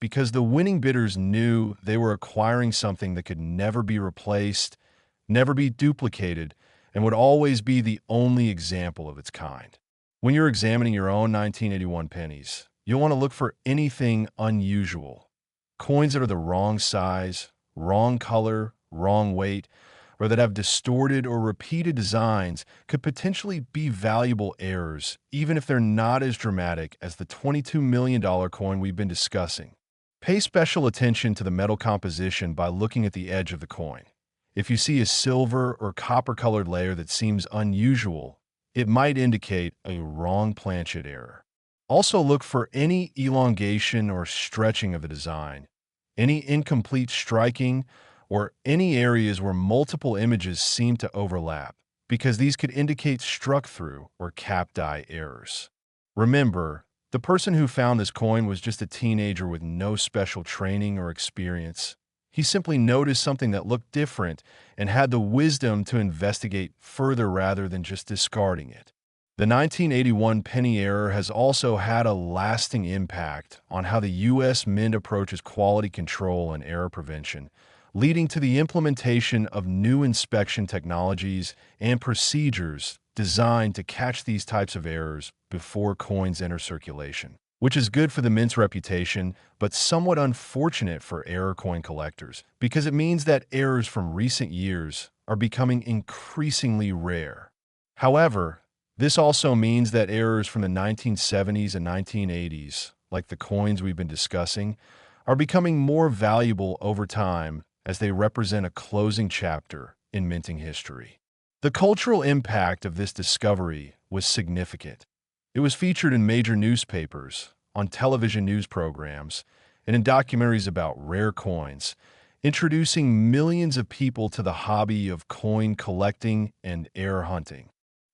because the winning bidders knew they were acquiring something that could never be replaced, never be duplicated, and would always be the only example of its kind. When you're examining your own 1981 pennies, you'll want to look for anything unusual. Coins that are the wrong size, wrong color, wrong weight, or that have distorted or repeated designs could potentially be valuable errors, even if they're not as dramatic as the $22 million coin we've been discussing. Pay special attention to the metal composition by looking at the edge of the coin. If you see a silver or copper-colored layer that seems unusual, it might indicate a wrong planchet error. Also look for any elongation or stretching of the design, any incomplete striking, or any areas where multiple images seem to overlap, because these could indicate struck-through or cap die errors. Remember, the person who found this coin was just a teenager with no special training or experience. He simply noticed something that looked different and had the wisdom to investigate further rather than just discarding it. The 1981 penny error has also had a lasting impact on how the U.S. Mint approaches quality control and error prevention, leading to the implementation of new inspection technologies and procedures designed to catch these types of errors before coins enter circulation, which is good for the Mint's reputation, but somewhat unfortunate for error coin collectors, because it means that errors from recent years are becoming increasingly rare. However, this also means that errors from the 1970s and 1980s, like the coins we've been discussing, are becoming more valuable over time as they represent a closing chapter in minting history. The cultural impact of this discovery was significant. It was featured in major newspapers, on television news programs, and in documentaries about rare coins, introducing millions of people to the hobby of coin collecting and error hunting.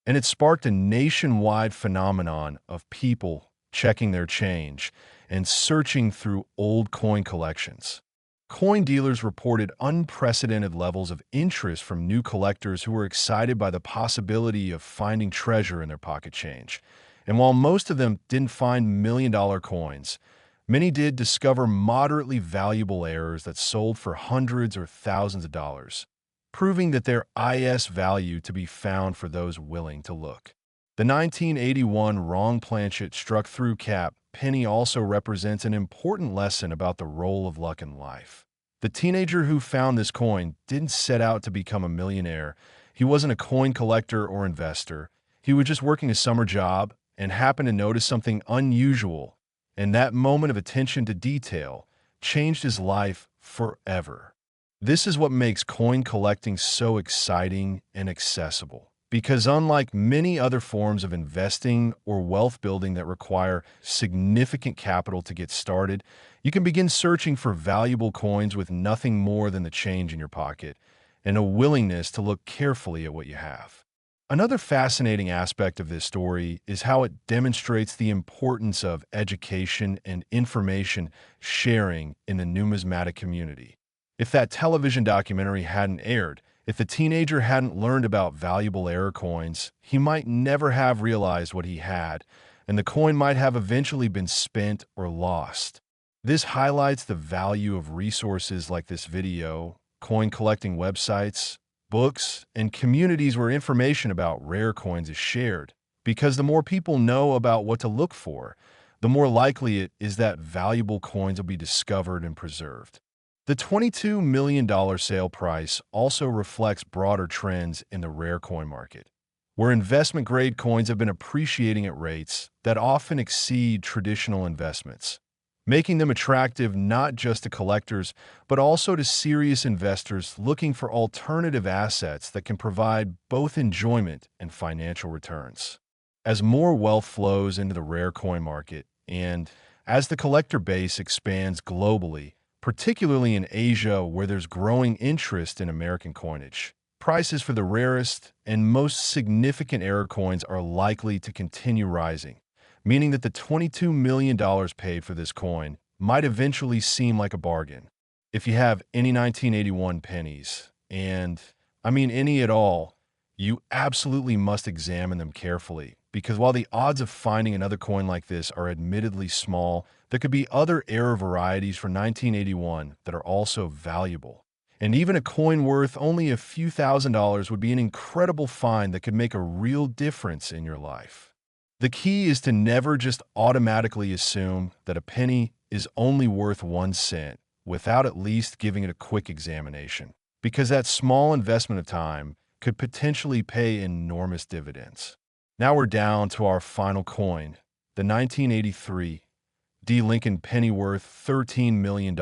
And it sparked a nationwide phenomenon of people checking their change and searching through old coin collections. Coin dealers reported unprecedented levels of interest from new collectors who were excited by the possibility of finding treasure in their pocket change. And while most of them didn't find million-dollar coins, many did discover moderately valuable errors that sold for hundreds or thousands of dollars, proving that there is value to be found for those willing to look. The 1981 wrong planchet struck through cap penny also represents an important lesson about the role of luck in life. The teenager who found this coin didn't set out to become a millionaire. He wasn't a coin collector or investor. He was just working a summer job and happened to notice something unusual, and that moment of attention to detail changed his life forever. This is what makes coin collecting so exciting and accessible. Because unlike many other forms of investing or wealth building that require significant capital to get started, you can begin searching for valuable coins with nothing more than the change in your pocket and a willingness to look carefully at what you have. Another fascinating aspect of this story is how it demonstrates the importance of education and information sharing in the numismatic community. If that television documentary hadn't aired, if the teenager hadn't learned about valuable error coins, he might never have realized what he had, and the coin might have eventually been spent or lost. This highlights the value of resources like this video, coin collecting websites, books, and communities where information about rare coins is shared. Because the more people know about what to look for, the more likely it is that valuable coins will be discovered and preserved. The $22 million sale price also reflects broader trends in the rare coin market, where investment-grade coins have been appreciating at rates that often exceed traditional investments, making them attractive not just to collectors, but also to serious investors looking for alternative assets that can provide both enjoyment and financial returns. As more wealth flows into the rare coin market, and as the collector base expands globally, particularly in Asia where there's growing interest in American coinage, prices for the rarest and most significant error coins are likely to continue rising, meaning that the $22 million paid for this coin might eventually seem like a bargain. If you have any 1981 pennies, and I mean any at all, you absolutely must examine them carefully, because while the odds of finding another coin like this are admittedly small, there could be other error varieties from 1981 that are also valuable. And even a coin worth only a few $1,000s would be an incredible find that could make a real difference in your life. The key is to never just automatically assume that a penny is only worth 1 cent without at least giving it a quick examination, because that small investment of time could potentially pay enormous dividends. Now we're down to our final coin, the 1983 Lincoln Penny worth $13 million.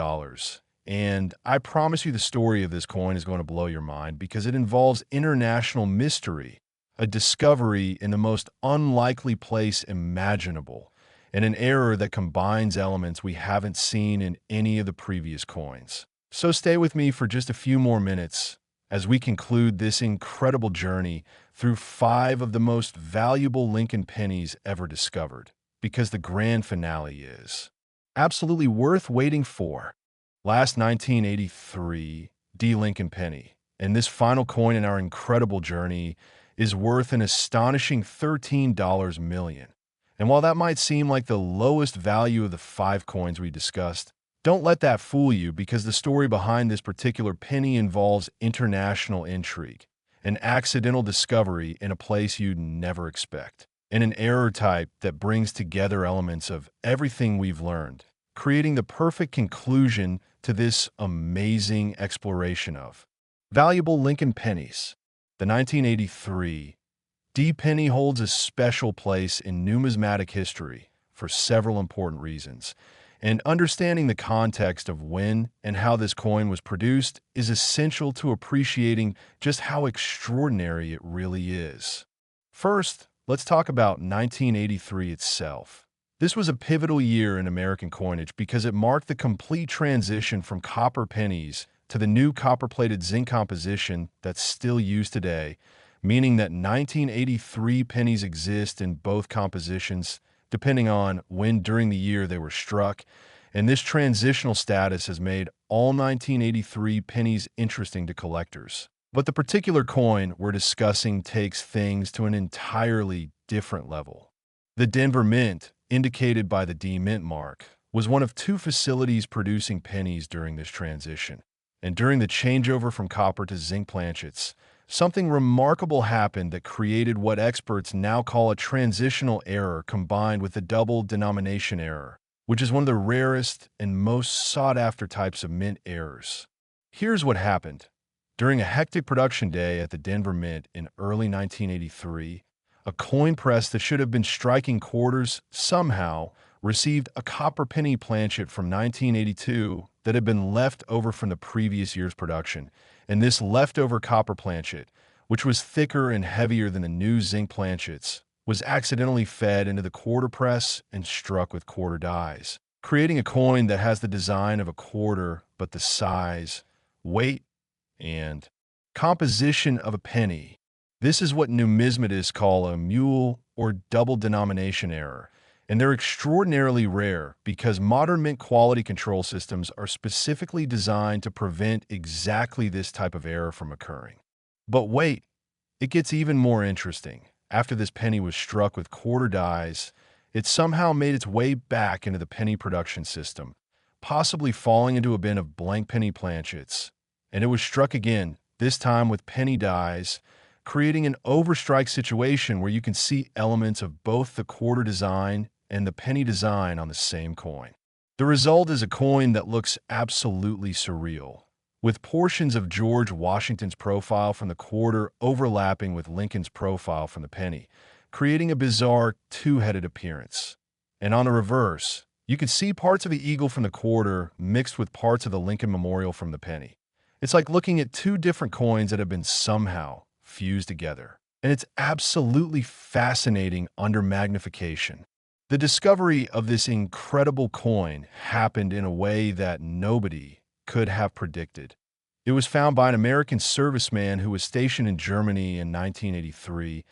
And I promise you the story of this coin is going to blow your mind because it involves international mystery, a discovery in the most unlikely place imaginable, and an error that combines elements we haven't seen in any of the previous coins. So stay with me for just a few more minutes as we conclude this incredible journey through 5 of the most valuable Lincoln pennies ever discovered, because the grand finale is absolutely worth waiting for. Last 1983 Lincoln Penny, and this final coin in our incredible journey is worth an astonishing $13 million. And while that might seem like the lowest value of the 5 coins we discussed, don't let that fool you, because the story behind this particular penny involves international intrigue, an accidental discovery in a place you'd never expect, and an error type that brings together elements of everything we've learned, creating the perfect conclusion to this amazing exploration of valuable Lincoln pennies. The 1983 penny holds a special place in numismatic history for several important reasons, and understanding the context of when and how this coin was produced is essential to appreciating just how extraordinary it really is. First, let's talk about 1983 itself. This was a pivotal year in American coinage because it marked the complete transition from copper pennies to the new copper-plated zinc composition that's still used today, meaning that 1983 pennies exist in both compositions, depending on when during the year they were struck, and this transitional status has made all 1983 pennies interesting to collectors. But the particular coin we're discussing takes things to an entirely different level. The Denver Mint, indicated by the D Mint mark, was one of two facilities producing pennies during this transition. And during the changeover from copper to zinc planchets, something remarkable happened that created what experts now call a transitional error combined with the double denomination error, which is one of the rarest and most sought-after types of mint errors. Here's what happened. During a hectic production day at the Denver Mint in early 1983, a coin press that should have been striking quarters somehow received a copper penny planchet from 1982 that had been left over from the previous year's production, and this leftover copper planchet, which was thicker and heavier than the new zinc planchets, was accidentally fed into the quarter press and struck with quarter dies, creating a coin that has the design of a quarter but the size, weight, and composition of a penny. This is what numismatists call a mule or double denomination error, and they're extraordinarily rare because modern mint quality control systems are specifically designed to prevent exactly this type of error from occurring. But wait, it gets even more interesting. After this penny was struck with quarter dies, it somehow made its way back into the penny production system, possibly falling into a bin of blank penny planchets. And it was struck again, this time with penny dies, creating an overstrike situation where you can see elements of both the quarter design and the penny design on the same coin. The result is a coin that looks absolutely surreal, with portions of George Washington's profile from the quarter overlapping with Lincoln's profile from the penny, creating a bizarre two-headed appearance. And on the reverse, you can see parts of the eagle from the quarter mixed with parts of the Lincoln Memorial from the penny. It's like looking at two different coins that have been somehow fused together. And it's absolutely fascinating under magnification. The discovery of this incredible coin happened in a way that nobody could have predicted. It was found by an American serviceman who was stationed in Germany in 1983,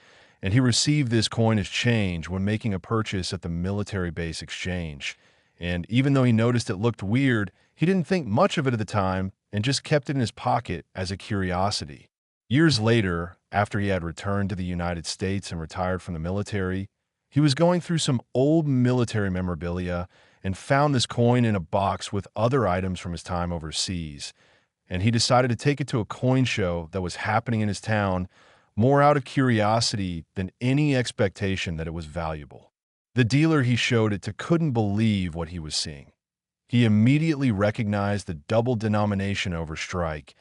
and he received this coin as change when making a purchase at the military base exchange. And even though he noticed it looked weird, he didn't think much of it at the time and just kept it in his pocket as a curiosity. Years later, after he had returned to the United States and retired from the military, he was going through some old military memorabilia and found this coin in a box with other items from his time overseas. And he decided to take it to a coin show that was happening in his town, more out of curiosity than any expectation that it was valuable. The dealer he showed it to couldn't believe what he was seeing. He immediately recognized the double denomination overstrike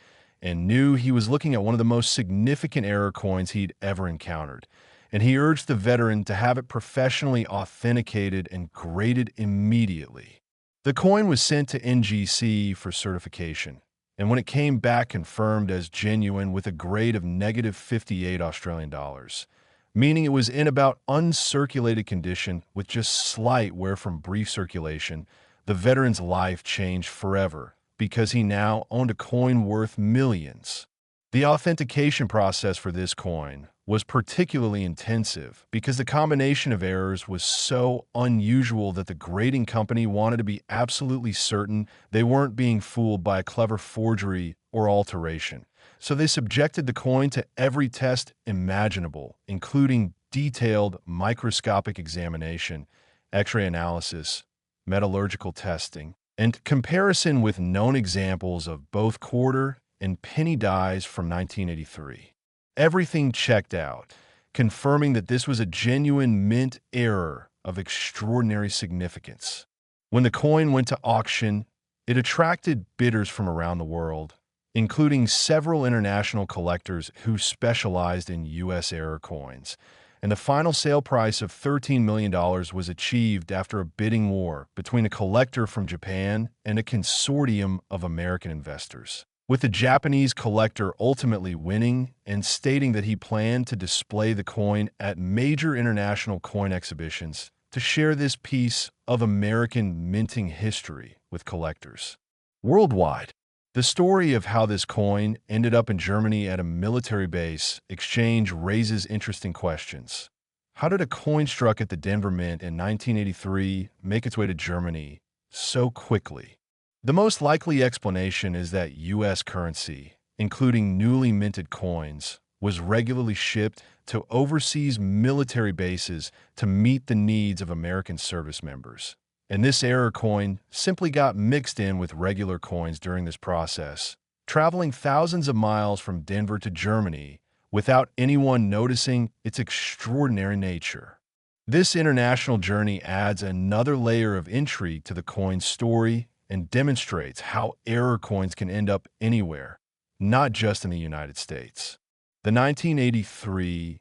and knew he was looking at one of the most significant error coins he'd ever encountered, and he urged the veteran to have it professionally authenticated and graded immediately. The coin was sent to NGC for certification, and when it came back confirmed as genuine with a grade of -58 Australian dollars, meaning it was in about uncirculated condition with just slight wear from brief circulation, the veteran's life changed forever because he now owned a coin worth millions. The authentication process for this coin was particularly intensive because the combination of errors was so unusual that the grading company wanted to be absolutely certain they weren't being fooled by a clever forgery or alteration. So they subjected the coin to every test imaginable, including detailed microscopic examination, X-ray analysis, metallurgical testing, and comparison with known examples of both quarter and penny dies from 1983. Everything checked out, confirming that this was a genuine mint error of extraordinary significance. When the coin went to auction, it attracted bidders from around the world, including several international collectors who specialized in U.S. error coins, and the final sale price of $13 million was achieved after a bidding war between a collector from Japan and a consortium of American investors, with the Japanese collector ultimately winning and stating that he planned to display the coin at major international coin exhibitions to share this piece of American minting history with collectors worldwide. The story of how this coin ended up in Germany at a military base exchange raises interesting questions. How did a coin struck at the Denver Mint in 1983 make its way to Germany so quickly? The most likely explanation is that U.S. currency, including newly minted coins, was regularly shipped to overseas military bases to meet the needs of American service members. And this error coin simply got mixed in with regular coins during this process, traveling thousands of miles from Denver to Germany without anyone noticing its extraordinary nature. This international journey adds another layer of intrigue to the coin's story and demonstrates how error coins can end up anywhere, not just in the United States. The 1983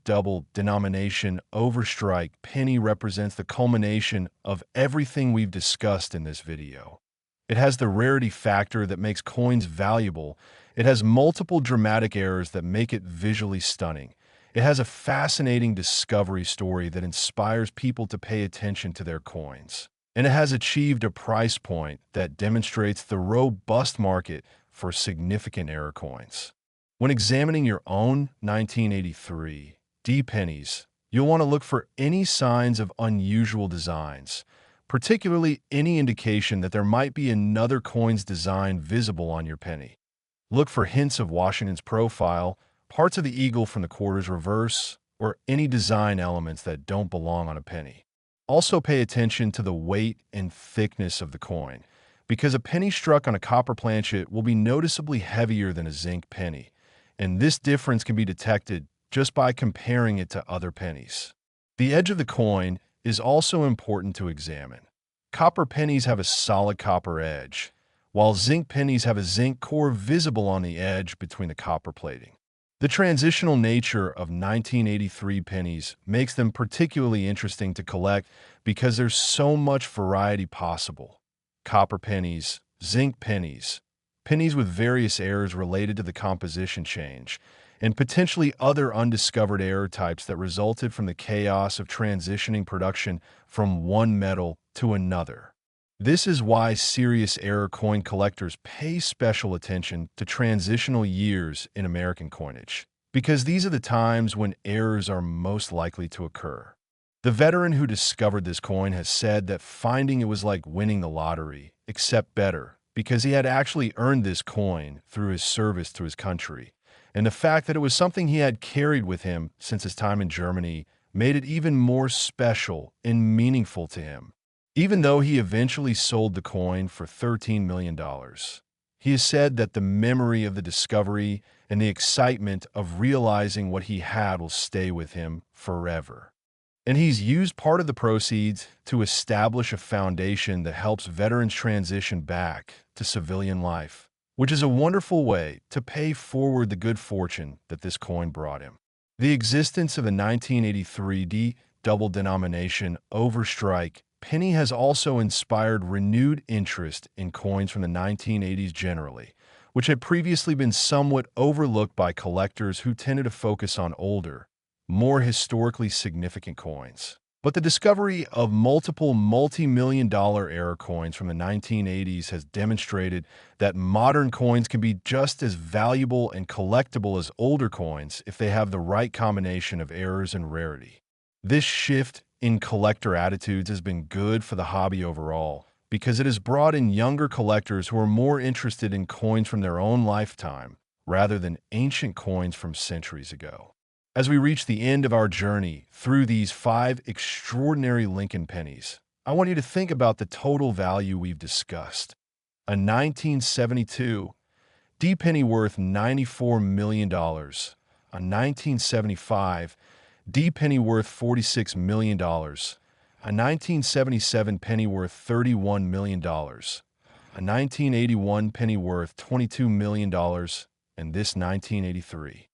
double denomination overstrike penny represents the culmination of everything we've discussed in this video. It has the rarity factor that makes coins valuable. It has multiple dramatic errors that make it visually stunning. It has a fascinating discovery story that inspires people to pay attention to their coins. And it has achieved a price point that demonstrates the robust market for significant error coins. When examining your own 1983 pennies, you'll want to look for any signs of unusual designs, particularly any indication that there might be another coin's design visible on your penny. Look for hints of Washington's profile, parts of the eagle from the quarter's reverse, or any design elements that don't belong on a penny. Also pay attention to the weight and thickness of the coin, because a penny struck on a copper planchet will be noticeably heavier than a zinc penny, and this difference can be detected just by comparing it to other pennies. The edge of the coin is also important to examine. Copper pennies have a solid copper edge, while zinc pennies have a zinc core visible on the edge between the copper plating. The transitional nature of 1983 pennies makes them particularly interesting to collect because there's so much variety possible. Copper pennies, zinc pennies, pennies with various errors related to the composition change, and potentially other undiscovered error types that resulted from the chaos of transitioning production from one metal to another. This is why serious error coin collectors pay special attention to transitional years in American coinage, because these are the times when errors are most likely to occur. The veteran who discovered this coin has said that finding it was like winning the lottery, except better, because he had actually earned this coin through his service to his country, and the fact that it was something he had carried with him since his time in Germany made it even more special and meaningful to him. Even though he eventually sold the coin for $13 million, he has said that the memory of the discovery and the excitement of realizing what he had will stay with him forever. And he's used part of the proceeds to establish a foundation that helps veterans transition back to civilian life, which is a wonderful way to pay forward the good fortune that this coin brought him. The existence of the 1983 double denomination overstrike penny has also inspired renewed interest in coins from the 1980s generally, which had previously been somewhat overlooked by collectors who tended to focus on older, more historically significant coins. But the discovery of multiple multi-million-dollar error coins from the 1980s has demonstrated that modern coins can be just as valuable and collectible as older coins if they have the right combination of errors and rarity. This shift in collector attitudes has been good for the hobby overall because it has brought in younger collectors who are more interested in coins from their own lifetime rather than ancient coins from centuries ago. As we reach the end of our journey through these 5 extraordinary Lincoln pennies, I want you to think about the total value we've discussed. A 1972 penny worth $94 million, a 1975 penny worth $46 million, a 1977 penny worth $31 million, a 1981 penny worth $22 million, and this 1983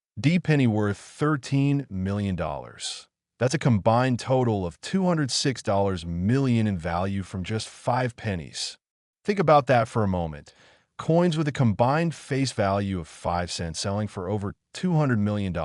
penny worth $13 million. That's a combined total of $206 million in value from just 5 pennies. Think about that for a moment. Coins with a combined face value of 5 cents selling for over $200 million.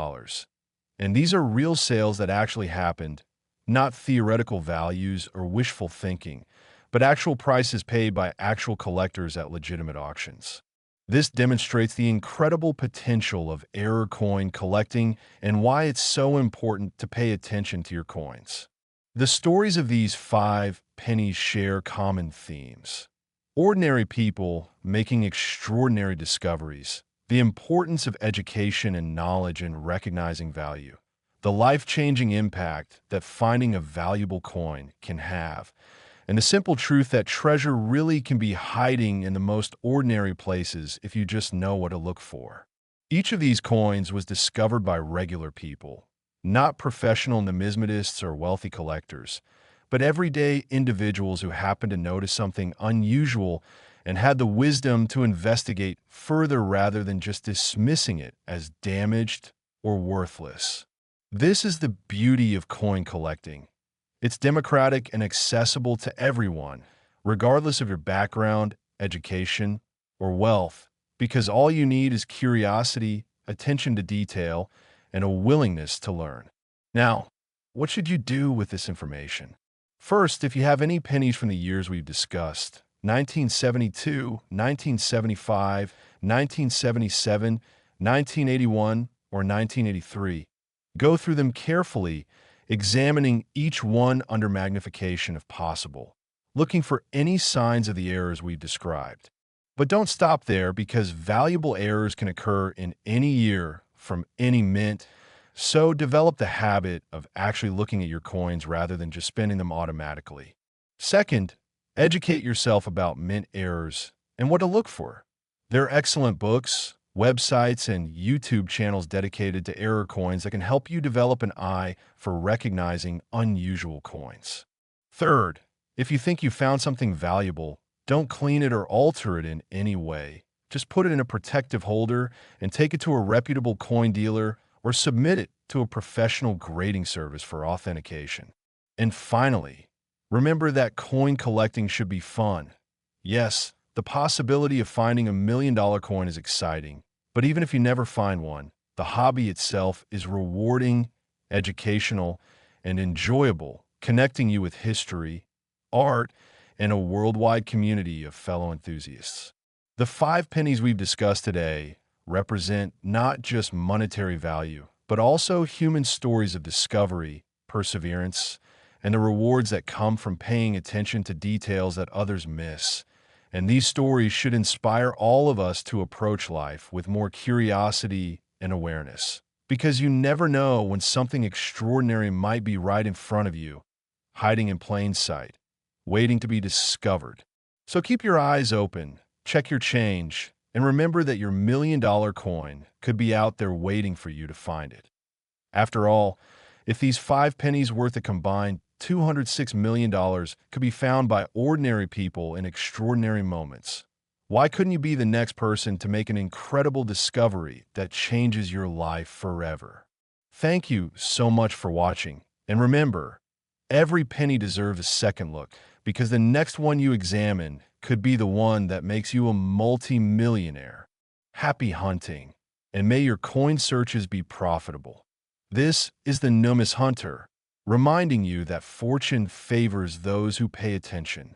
And these are real sales that actually happened, not theoretical values or wishful thinking, but actual prices paid by actual collectors at legitimate auctions. This demonstrates the incredible potential of error coin collecting and why it's so important to pay attention to your coins. The stories of these 5 pennies share common themes. Ordinary people making extraordinary discoveries. The importance of education and knowledge in recognizing value. The life-changing impact that finding a valuable coin can have. And the simple truth that treasure really can be hiding in the most ordinary places if you just know what to look for. Each of these coins was discovered by regular people, not professional numismatists or wealthy collectors, but everyday individuals who happened to notice something unusual and had the wisdom to investigate further rather than just dismissing it as damaged or worthless. This is the beauty of coin collecting. It's democratic and accessible to everyone, regardless of your background, education, or wealth, because all you need is curiosity, attention to detail, and a willingness to learn. Now, what should you do with this information? First, if you have any pennies from the years we've discussed, 1972, 1975, 1977, 1981, or 1983, go through them carefully, examining each one under magnification if possible, looking for any signs of the errors we've described. But don't stop there, because valuable errors can occur in any year from any mint, so develop the habit of actually looking at your coins rather than just spending them automatically. Second, educate yourself about mint errors and what to look for. There are excellent books, websites, and YouTube channels dedicated to error coins that can help you develop an eye for recognizing unusual coins. Third, if you think you found something valuable, don't clean it or alter it in any way. Just put it in a protective holder and take it to a reputable coin dealer or submit it to a professional grading service for authentication. And finally, remember that coin collecting should be fun. Yes, the possibility of finding $1 million coin is exciting, but even if you never find one, the hobby itself is rewarding, educational, and enjoyable, connecting you with history, art, and a worldwide community of fellow enthusiasts. The 5 pennies we've discussed today represent not just monetary value, but also human stories of discovery, perseverance, and the rewards that come from paying attention to details that others miss. And these stories should inspire all of us to approach life with more curiosity and awareness. Because you never know when something extraordinary might be right in front of you, hiding in plain sight, waiting to be discovered. So keep your eyes open, check your change, and remember that your $1 million coin could be out there waiting for you to find it. After all, if these 5 pennies worth a combined $206 million could be found by ordinary people in extraordinary moments, why couldn't you be the next person to make an incredible discovery that changes your life forever? Thank you so much for watching, and remember, every penny deserves a second look, because the next one you examine could be the one that makes you a multi-millionaire. Happy hunting, and may your coin searches be profitable. This is the Numis Hunter, reminding you that fortune favors those who pay attention.